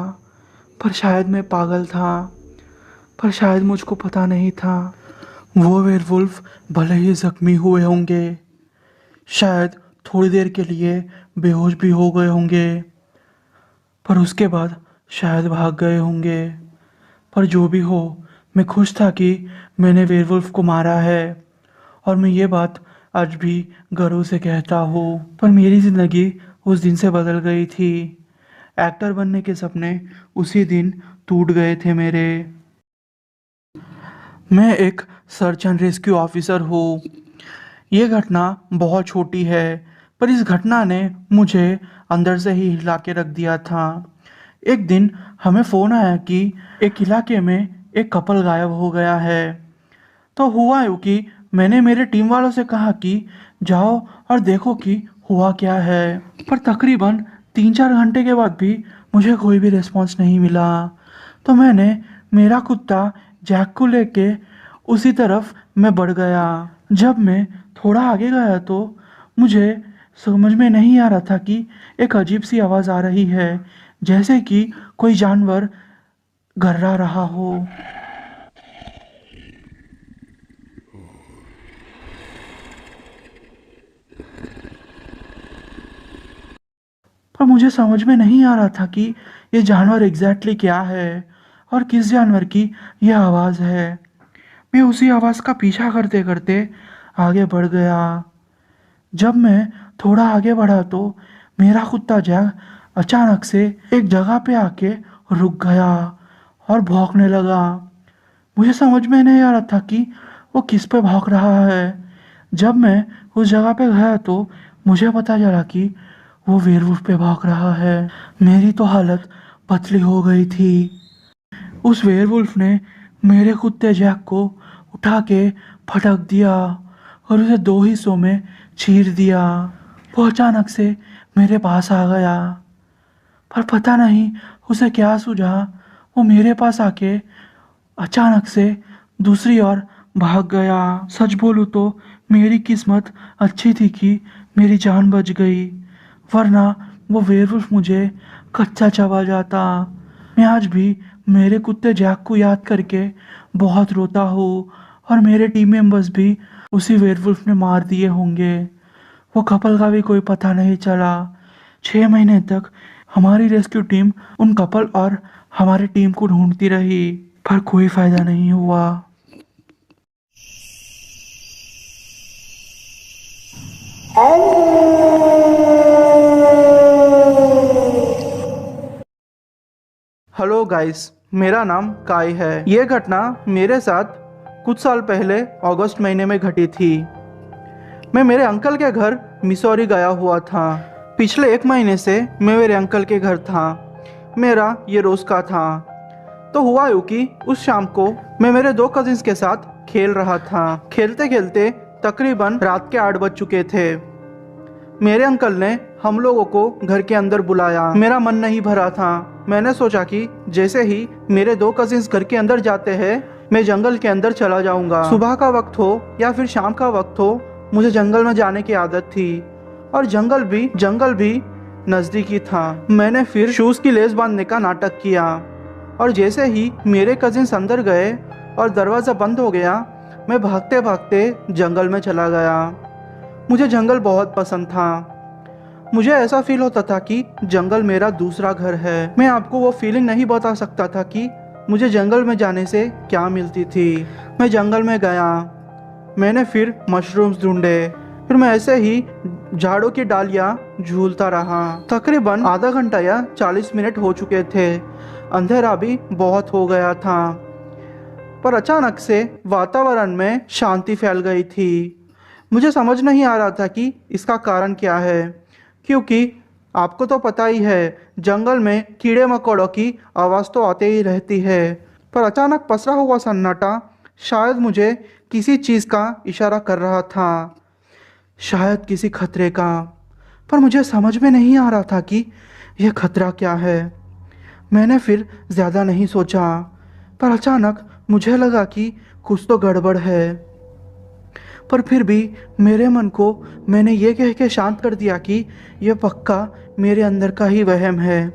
पर शायद मैं पागल था, पर शायद मुझको पता नहीं था। वो वेयरवुल्फ भले ही जख्मी हुए होंगे, शायद थोड़ी देर के लिए बेहोश भी हो गए होंगे, पर उसके बाद शायद भाग गए होंगे। पर जो भी हो, मैं खुश था कि मैंने वेयरवुल्फ को मारा है और मैं ये बात आज भी गर्व से कहता हूँ। पर मेरी ज़िंदगी उस दिन से बदल गई थी। एक्टर बनने के सपने उसी दिन टूट गए थे मेरे। मैं एक सर्च एंड रेस्क्यू ऑफिसर हूँ। ये घटना बहुत छोटी है, पर इस घटना ने मुझे अंदर से ही हिला के रख दिया था। एक दिन हमें फ़ोन आया कि एक इलाके में एक कपल गायब हो गया है। तो हुआ यूँ कि मैंने मेरे टीम वालों से कहा कि जाओ और देखो कि हुआ क्या है। पर तकरीबन 3-4 घंटे के बाद भी मुझे कोई भी रिस्पॉन्स नहीं मिला। तो मैंने मेरा कुत्ता जैक को लेके उसी तरफ मैं बढ़ गया। जब मैं थोड़ा आगे गया तो मुझे समझ में नहीं आ रहा था कि एक अजीब सी आवाज़ आ रही है, जैसे कि कोई जानवर घर्रा रहा हो। पर मुझे समझ में नहीं आ रहा था कि ये जानवर एग्जैक्टली क्या है और किस जानवर की यह आवाज़ है। मैं उसी आवाज़ का पीछा करते करते आगे बढ़ गया। जब मैं थोड़ा आगे बढ़ा तो मेरा कुत्ता जैक अचानक से एक जगह पे आके रुक गया और भौंकने लगा। मुझे समझ में नहीं आ रहा था कि वो किस पे भौंक रहा है। जब मैं उस जगह पे गया तो मुझे पता चला कि वो वेयरवुल्फ पे भौंक रहा है। मेरी तो हालत पतली हो गई थी। उस वेयरवुल्फ ने मेरे कुत्ते जैक को उठा के फटक दिया और उसे 2 हिस्सों में चीर दिया। वो अचानक से मेरे पास आ गया, पर पता नहीं उसे क्या सूझा, वो मेरे पास आके अचानक से दूसरी ओर भाग गया। सच बोलूँ तो मेरी किस्मत अच्छी थी कि मेरी जान बच गई, वरना वो वेयरवुल्फ मुझे कच्चा चबा जाता। मैं आज भी मेरे कुत्ते जैक को याद करके बहुत रोता हूँ और मेरे टीम मेंबर्स भी उसी वेयरवुल्फ ने मार दिए होंगे। वो कपल का भी कोई पता नहीं चला। 6 महीने तक हमारी रेस्क्यू टीम उन कपल और हमारी टीम को ढूंढती रही, पर कोई फायदा नहीं हुआ। हेलो गाइस, मेरा नाम काई है। ये घटना मेरे साथ कुछ साल पहले अगस्त महीने में घटी थी। मैं मेरे अंकल के घर मिसौरी गया हुआ था। पिछले 1 महीने से मैं मेरे अंकल के घर था। मेरा ये रोज का था। तो हुआ यूँ कि उस शाम को मैं मेरे 2 कजिन्स के साथ खेल रहा था। खेलते खेलते तकरीबन रात के 8 बज चुके थे। मेरे अंकल ने हम लोगों को घर के अंदर बुलाया। मेरा मन नहीं भरा था। मैंने सोचा कि जैसे ही मेरे 2 कजिन्स घर के अंदर जाते हैं, मैं जंगल के अंदर चला जाऊंगा। सुबह का वक्त हो या फिर शाम का वक्त हो, मुझे जंगल में जाने की आदत थी और जंगल भी नजदीकी था। मैंने फिर शूज की लेस बांधने का नाटक किया और जैसे ही मेरे कजिन्स अंदर गए और दरवाजा बंद हो गया, मैं भागते भागते जंगल में चला गया। मुझे जंगल बहुत पसंद था। मुझे ऐसा फील होता था कि जंगल मेरा दूसरा घर है। मैं आपको वो फीलिंग नहीं बता सकता था कि मुझे जंगल में जाने से क्या मिलती थी। मैं जंगल में गया। मैंने फिर मशरूम्स ढूंढे। फिर मैं ऐसे ही झाड़ों की डालियां झूलता रहा। तकरीबन आधा घंटा या 40 मिनट हो चुके थे। अंधेरा भी बहुत हो गया था, पर अचानक से वातावरण में शांति फैल गई थी। मुझे समझ नहीं आ रहा था कि इसका कारण क्या है, क्योंकि आपको तो पता ही है, जंगल में कीड़े मकोड़ों की आवाज़ तो आते ही रहती है। पर अचानक पसरा हुआ सन्नाटा शायद मुझे किसी चीज़ का इशारा कर रहा था, शायद किसी खतरे का। पर मुझे समझ में नहीं आ रहा था कि यह खतरा क्या है। मैंने फिर ज़्यादा नहीं सोचा, पर अचानक मुझे लगा कि कुछ तो गड़बड़ है। पर फिर भी मेरे मन को मैंने ये कह के शांत कर दिया कि यह पक्का मेरे अंदर का ही वहम है,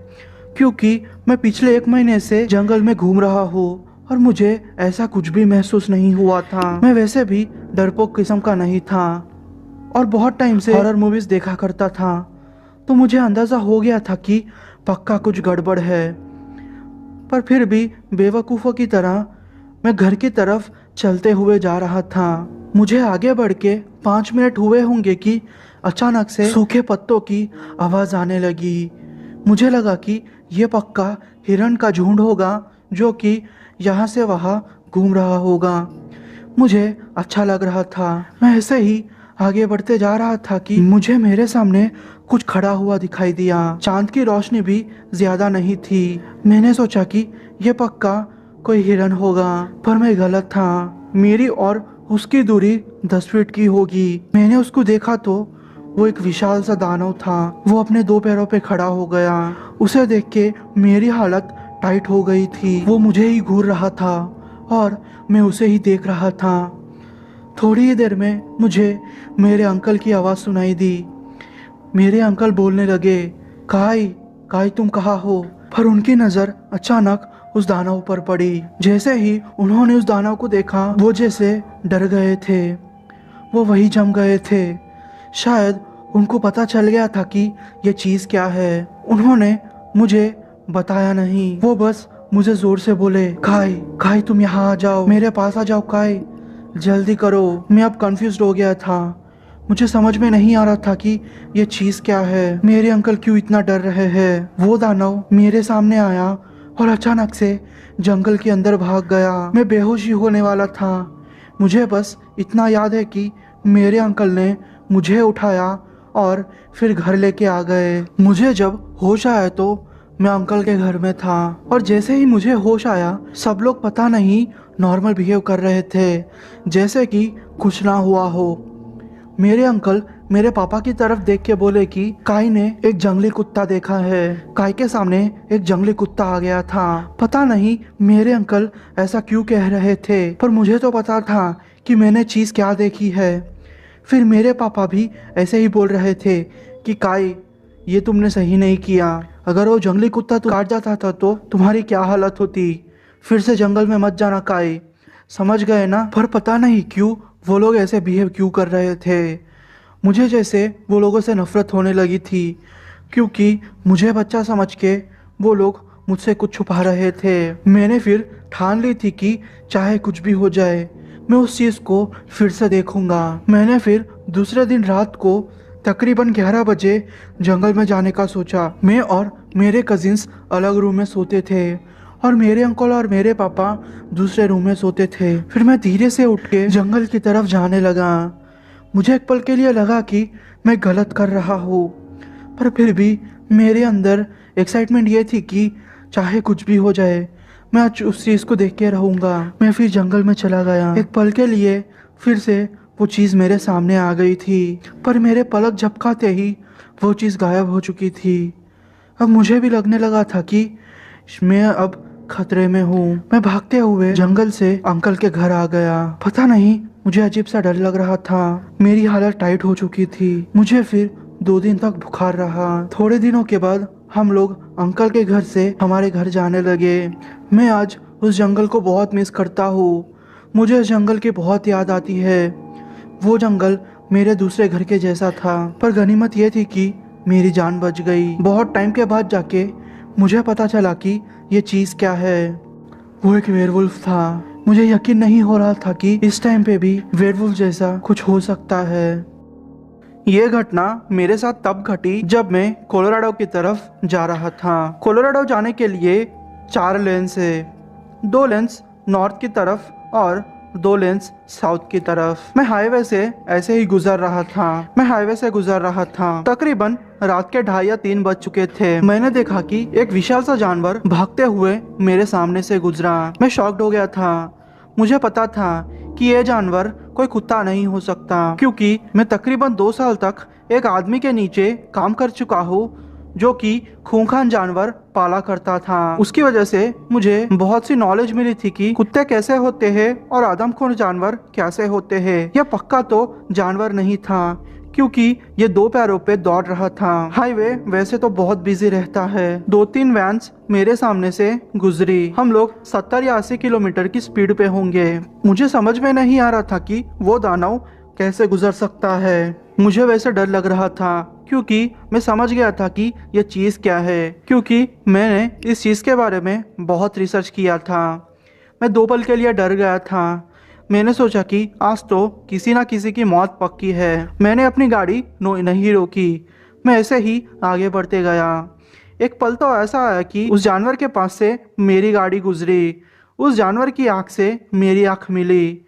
क्योंकि मैं पिछले 1 महीने से जंगल में घूम रहा हूँ और मुझे ऐसा कुछ भी महसूस नहीं हुआ था। मैं वैसे भी डरपोक किस्म का नहीं था और बहुत टाइम से हॉरर मूवीज देखा करता था, तो मुझे अंदाज़ा हो गया था कि पक्का कुछ गड़बड़ है। पर फिर भी बेवकूफ़ों की तरह मैं घर की तरफ चलते हुए जा रहा था। मुझे आगे बढ़ के 5 मिनट हुए होंगे कि अचानक से सूखे पत्तों की आवाज़ आने लगी। मुझे लगा कि ये पक्का हिरण का झुंड होगा जो कि यहाँ से वहाँ घूम रहा होगा। मुझे अच्छा लग रहा था। मैं ऐसे ही आगे बढ़ते जा रहा था कि मुझे मेरे सामने कुछ खड़ा हुआ दिखाई दिया। चांद की रोशनी भी ज़्यादा नहीं थी। मैंने सोचा कि यह पक्का कोई हिरण होगा, पर मैं गलत था। मेरी और उसकी दूरी 10 फीट की होगी। मैंने उसको देखा तो वो एक विशाल सा दानव था। वो अपने 2 पैरों पे खड़ा हो गया। उसे देख के मेरी हालत टाइट हो गई थी। वो मुझे ही घूर रहा था और मैं उसे ही देख रहा था। थोड़ी ही देर में मुझे मेरे अंकल की आवाज़ सुनाई दी। मेरे अंकल बोलने लगे, काई काई तुम कहाँ हो? पर उनकी नज़र अचानक उस दानव पर पड़ी। जैसे ही उन्होंने उस दानव को देखा, वो जैसे डर गए थे। वो वही जम गए थे। शायद उनको पता चल गया था कि ये चीज़ क्या है। उन्होंने मुझे बताया नहीं। वो बस मुझे ज़ोर से बोले, काई काई तुम यहाँ आ जाओ, मेरे पास आ जाओ काई, जल्दी करो। मैं अब कंफ्यूज हो गया था। मुझे समझ में नहीं आ रहा था कि ये चीज़ क्या है। मेरे अंकल क्यों इतना डर रहे हैं। वो दानव मेरे सामने आया और अचानक से जंगल के अंदर भाग गया। मैं बेहोश ही होने वाला था। मुझे बस इतना याद है कि मेरे अंकल ने मुझे उठाया और फिर घर लेके आ गए। मुझे जब होश आया तो मैं अंकल के घर में था और जैसे ही मुझे होश आया, सब लोग पता नहीं नॉर्मल बिहेव कर रहे थे, जैसे कि कुछ ना हुआ हो। मेरे अंकल मेरे पापा की तरफ देख के बोले कि काई ने एक जंगली कुत्ता देखा है। काई के सामने एक जंगली कुत्ता आ गया था। पता नहीं मेरे अंकल ऐसा क्यों कह रहे थे, पर मुझे तो पता था कि मैंने चीज़ क्या देखी है। फिर मेरे पापा भी ऐसे ही बोल रहे थे कि काई ये तुमने सही नहीं किया। अगर वो जंगली कुत्ता तो काट जाता था तो तुम्हारी क्या हालत होती। फिर से जंगल में मत जाना काई, समझ गए ना। पर पता नहीं क्यों वो लोग ऐसे बिहेव क्यों कर रहे थे। मुझे जैसे वो लोगों से नफरत होने लगी थी, क्योंकि मुझे बच्चा समझ के वो लोग मुझसे कुछ छुपा रहे थे। मैंने फिर ठान ली थी कि चाहे कुछ भी हो जाए मैं उस चीज़ को फिर से देखूंगा। मैंने फिर दूसरे दिन रात को तकरीबन 11 बजे जंगल में जाने का सोचा। मैं और मेरे कजिन्स अलग रूम में सोते थे और मेरे अंकल और मेरे पापा दूसरे रूम में सोते थे। फिर मैं धीरे से उठ के जंगल की तरफ जाने लगा। मुझे एक पल के लिए लगा कि मैं गलत कर रहा हूँ, पर फिर भी मेरे अंदर एक्साइटमेंट ये थी कि चाहे कुछ भी हो जाए मैं आज उस चीज़ को देख के रहूँगा। मैं फिर जंगल में चला गया। एक पल के लिए फिर से वो चीज़ मेरे सामने आ गई थी, पर मेरे पलक झपकाते ही वो चीज़ गायब हो चुकी थी। अब मुझे भी लगने लगा था कि मैं अब खतरे में हूँ। मैं भागते हुए जंगल से अंकल के घर आ गया। पता नहीं मुझे अजीब सा डर लग रहा था। मेरी हालत टाइट हो चुकी थी। मुझे फिर 2 दिन तक बुखार रहा। थोड़े दिनों के बाद हम लोग अंकल के घर से हमारे घर जाने लगे। मैं आज उस जंगल को बहुत मिस करता हूँ। मुझे उस जंगल की बहुत याद आती है। वो जंगल मेरे दूसरे घर के जैसा था, पर गनीमत ये थी कि मेरी जान बच गई। बहुत टाइम के बाद जाके मुझे पता चला कि ये चीज़ क्या है। वो एक वेयरवुल्फ था। मुझे यकीन नहीं हो रहा था कि इस टाइम पे भी वेयरवुल्फ जैसा कुछ हो सकता है। ये घटना मेरे साथ तब घटी जब मैं कोलोराडो की तरफ जा रहा था। कोलोराडो जाने के लिए 4 लेन्स है, 2 लेन्स नॉर्थ की तरफ और 2 लेन्स साउथ की तरफ। मैं हाईवे से ऐसे ही गुजर रहा था। तकरीबन रात के 2:30 या 3 बज चुके थे। मैंने देखा कि एक विशाल सा जानवर भागते हुए मेरे सामने से गुजरा। मैं शॉक्ड हो गया था। मुझे पता था कि यह जानवर कोई कुत्ता नहीं हो सकता, क्योंकि मैं तकरीबन 2 साल तक एक आदमी के नीचे काम कर चुका हूँ जो कि खूंखार जानवर पाला करता था। उसकी वजह से मुझे बहुत सी नॉलेज मिली थी कि कुत्ते कैसे होते हैं और आदमखोर जानवर कैसे होते हैं। यह पक्का तो जानवर नहीं था, क्योंकि ये 2 पैरों पे दौड़ रहा था। हाईवे वैसे तो बहुत बिजी रहता है। 2-3 वैन्स मेरे सामने से गुजरी। हम लोग 70 या 80 किलोमीटर की स्पीड पे होंगे। मुझे समझ में नहीं आ रहा था कि वो दानव कैसे गुजर सकता है। मुझे वैसे डर लग रहा था, क्योंकि मैं समझ गया था कि ये चीज़ क्या है, क्योंकि मैंने इस चीज़ के बारे में बहुत रिसर्च किया था। मैं 2 पल के लिए डर गया था। मैंने सोचा कि आज तो किसी ना किसी की मौत पक्की है। मैंने अपनी गाड़ी नहीं रोकी। मैं ऐसे ही आगे बढ़ते गया। एक पल तो ऐसा आया कि उस जानवर के पास से मेरी गाड़ी गुजरी। उस जानवर की आँख से मेरी आँख मिली।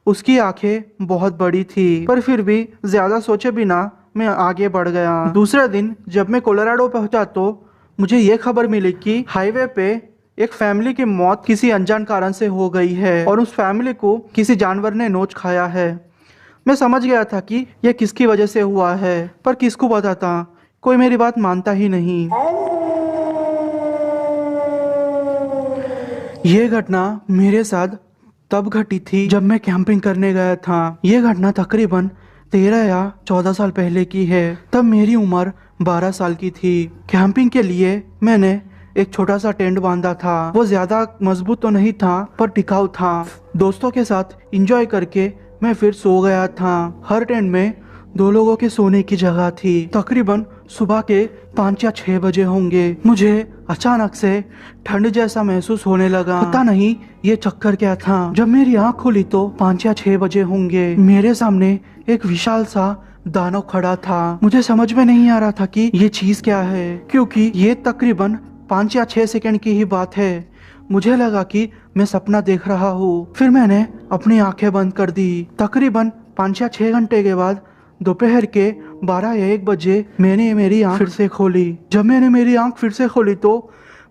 उसकी आंखें बहुत बड़ी थी, पर फिर भी ज़्यादा सोचे बिना मैं आगे बढ़ गया। दूसरे दिन जब मैं कोलोराडो पहुंचा तो मुझे ये खबर मिली कि हाईवे पे एक फैमिली की मौत किसी अनजान कारण से हो गई है और उस फैमिली को किसी जानवर ने नोच खाया है। मैं समझ गया था कि यह किसकी वजह से हुआ है, पर किसको बताता। कोई मेरी बात मानता ही नहीं। ये घटना मेरे साथ तब घटी थी जब मैं कैंपिंग करने गया था। ये घटना तकरीबन 13 या 14 साल पहले की है। तब मेरी उम्र 12 साल की थी। कैंपिंग के लिए मैंने एक छोटा सा टेंट बांधा था। वो ज्यादा मजबूत तो नहीं था, पर टिकाऊ था। दोस्तों के साथ एंजॉय करके मैं फिर सो गया था। हर टेंट में 2 लोगों के सोने की जगह थी। तकरीबन सुबह के 5 या 6 बजे होंगे। मुझे अचानक से ठंड जैसा महसूस होने लगा। पता नहीं ये चक्कर क्या था। जब मेरी आंख खुली तो 5 या 6 बजे होंगे। मेरे सामने एक विशाल सा दानव खड़ा था। मुझे समझ में नहीं आ रहा था कि ये चीज क्या है, क्योंकि ये तकरीबन 5 या 6 सेकंड की ही बात है। मुझे लगा कि मैं सपना देख रहा हूँ। फिर मैंने अपनी आंखें बंद कर दी। तकरीबन 5 या 6 घंटे के बाद दोपहर के 12 या 1 बजे मैंने मेरी आंख फिर से खोली। जब मैंने मेरी आंख फिर से खोली तो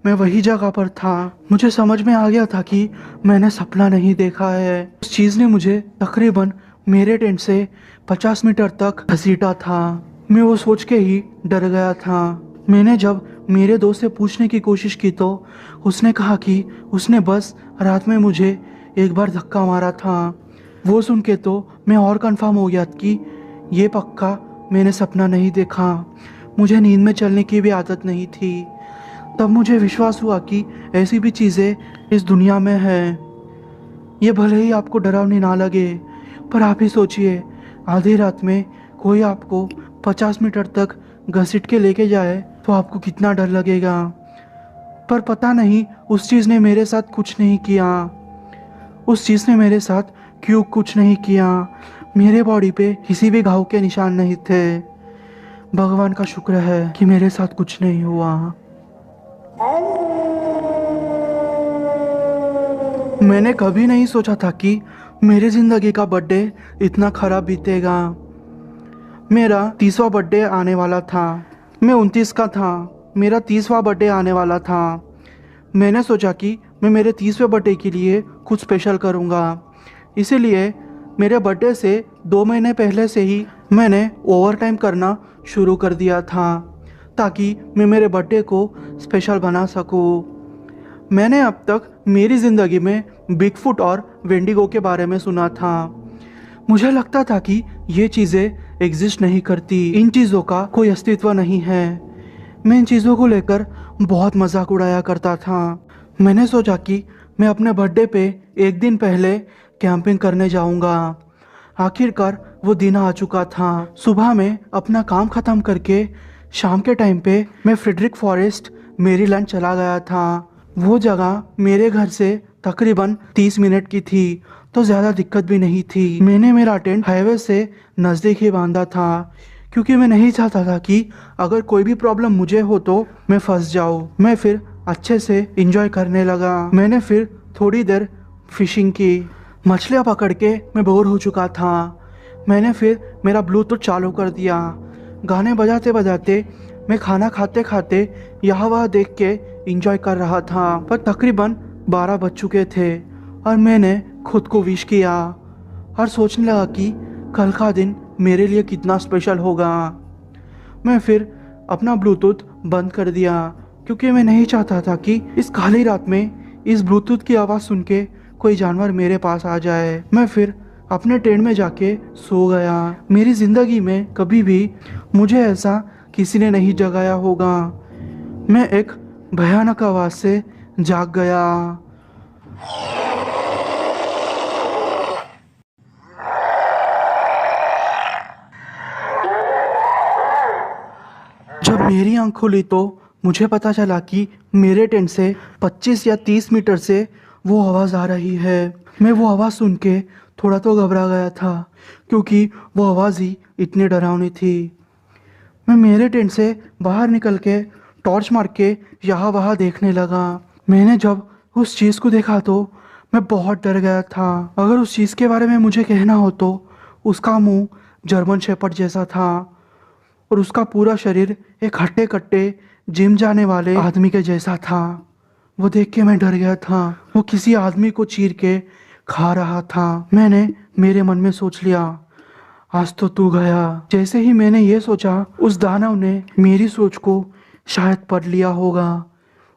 मैं वही जगह पर था। मुझे समझ में आ गया था कि मैंने सपना नहीं देखा है। उस चीज ने मुझे तकरीबन मेरे टेंट से 50 मीटर तक घसीटा था। मैं वो सोच के ही डर गया था। मैंने जब मेरे दोस्त से पूछने की कोशिश की तो उसने कहा कि उसने बस रात में मुझे एक बार धक्का मारा था। वो सुन के तो मैं और कंफर्म हो गया कि ये पक्का मैंने सपना नहीं देखा। मुझे नींद में चलने की भी आदत नहीं थी। तब मुझे विश्वास हुआ कि ऐसी भी चीज़ें इस दुनिया में हैं। ये भले ही आपको डरावनी ना लगे, पर आप ही सोचिए, आधी रात में कोई आपको 50 मीटर तक घसीट के लेके जाए तो आपको कितना डर लगेगा। पर पता नहीं उस चीज़ ने मेरे साथ कुछ नहीं किया। उस चीज़ ने मेरे साथ क्यों कुछ नहीं किया। मेरे बॉडी पे किसी भी घाव के निशान नहीं थे। भगवान का शुक्र है कि मेरे साथ कुछ नहीं हुआ। मैंने कभी नहीं सोचा था कि मेरी ज़िंदगी का बर्थडे इतना ख़राब बीतेगा। मेरा 30वां बर्थडे आने वाला था। मैं 29 का था। मेरा 30वां बर्थडे आने वाला था। मैंने सोचा कि मैं मेरे 30वें बर्थडे के लिए कुछ स्पेशल करूँगा। इसीलिए मेरे बर्थडे से 2 महीने पहले से ही मैंने ओवर टाइम करना शुरू कर दिया था, ताकि मैं मेरे बर्थडे को स्पेशल बना सकूँ। मैंने अब तक मेरी ज़िंदगी में बिगफुट और वेंडिगो के बारे में सुना था। मुझे लगता था कि ये चीज़ें एग्जिस्ट नहीं करती, इन चीज़ों का कोई अस्तित्व नहीं है। मैं इन चीज़ों को लेकर बहुत मजाक उड़ाया करता था। मैंने सोचा कि मैं अपने बर्थडे पे एक दिन पहले कैंपिंग करने जाऊंगा। आखिरकार वो दिन आ चुका था। सुबह में अपना काम ख़त्म करके शाम के टाइम पे मैं फ्रेडरिक फॉरेस्ट मेरीलैंड चला गया था। वो जगह मेरे घर से तकरीबन 30 मिनट की थी, तो ज़्यादा दिक्कत भी नहीं थी। मैंने मेरा टेंट हाईवे से नज़दीक ही बांधा था, क्योंकि मैं नहीं चाहता था कि अगर कोई भी प्रॉब्लम मुझे हो तो मैं फंस जाऊँ। मैं फिर अच्छे से इंजॉय करने लगा। मैंने फिर थोड़ी देर फिशिंग की। मछलियाँ पकड़ के मैं बोर हो चुका था। मैंने फिर मेरा ब्लूटूथ चालू कर दिया। गाने बजाते बजाते मैं खाना खाते खाते यहाँ वहाँ देख के इंजॉय कर रहा था। पर तकरीबन 12 बज चुके थे और मैंने खुद को विश किया और सोचने लगा कि कल का दिन मेरे लिए कितना स्पेशल होगा। मैं फिर अपना ब्लूटूथ बंद कर दिया, क्योंकि मैं नहीं चाहता था कि इस काली रात में इस ब्लूटूथ की आवाज़ सुन के कोई जानवर मेरे पास आ जाए। मैं फिर अपने टेंट में जाके सो गया। मेरी ज़िंदगी में कभी भी मुझे ऐसा किसी ने नहीं जगाया होगा। मैं एक भयानक आवाज़ से जाग गया। जब मेरी आँख खुली तो मुझे पता चला कि मेरे टेंट से 25 या 30 मीटर से वो आवाज़ आ रही है। मैं वो आवाज़ सुन के थोड़ा तो घबरा गया था, क्योंकि वो आवाज़ ही इतनी डरावनी थी। मैं मेरे टेंट से बाहर निकल के टॉर्च मार के यहाँ वहाँ देखने लगा। मैंने जब उस चीज़ को देखा तो मैं बहुत डर गया था। अगर उस चीज़ के बारे में मुझे कहना हो तो उसका मुंह जर्मन शेपर्ड जैसा था और उसका पूरा शरीर एक हट्टे कट्टे जिम जाने वाले आदमी के जैसा था। वो देख के मैं डर गया था। वो किसी आदमी को चीर के खा रहा था। मैंने मेरे मन में सोच लिया, आज तो तू गया। जैसे ही मैंने ये सोचा, उस दानव ने मेरी सोच को शायद पढ़ लिया होगा।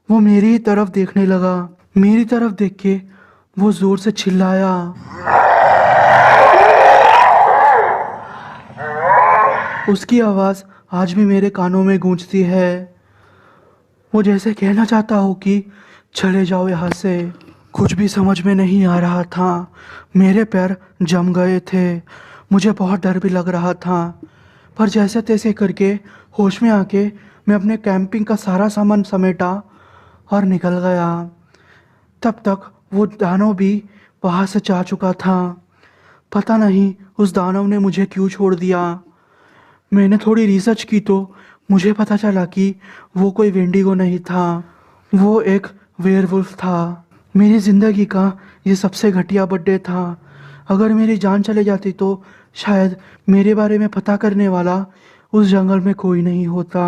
वो मेरी ही तरफ देखने लगा। मेरी तरफ देख के वो जोर से चिल्लाया। उसकी आवाज़ आज भी मेरे कानों में गूंजती है। वो जैसे कहना चाहता हो कि चले जाओ यहाँ से। कुछ भी समझ में नहीं आ रहा था। मेरे पैर जम गए थे। मुझे बहुत डर भी लग रहा था, पर जैसे तैसे करके होश में आके मैं अपने कैंपिंग का सारा सामान समेटा और निकल गया। तब तक वो दानव भी वहाँ से जा चुका था। पता नहीं उस दानव ने मुझे क्यों छोड़ दिया। मैंने थोड़ी रिसर्च की तो मुझे पता चला कि वो कोई वेंडिगो नहीं था, वो एक वेयरवुल्फ था। मेरी ज़िंदगी का ये सबसे घटिया बर्थडे था। अगर मेरी जान चले जाती तो शायद मेरे बारे में पता करने वाला उस जंगल में कोई नहीं होता।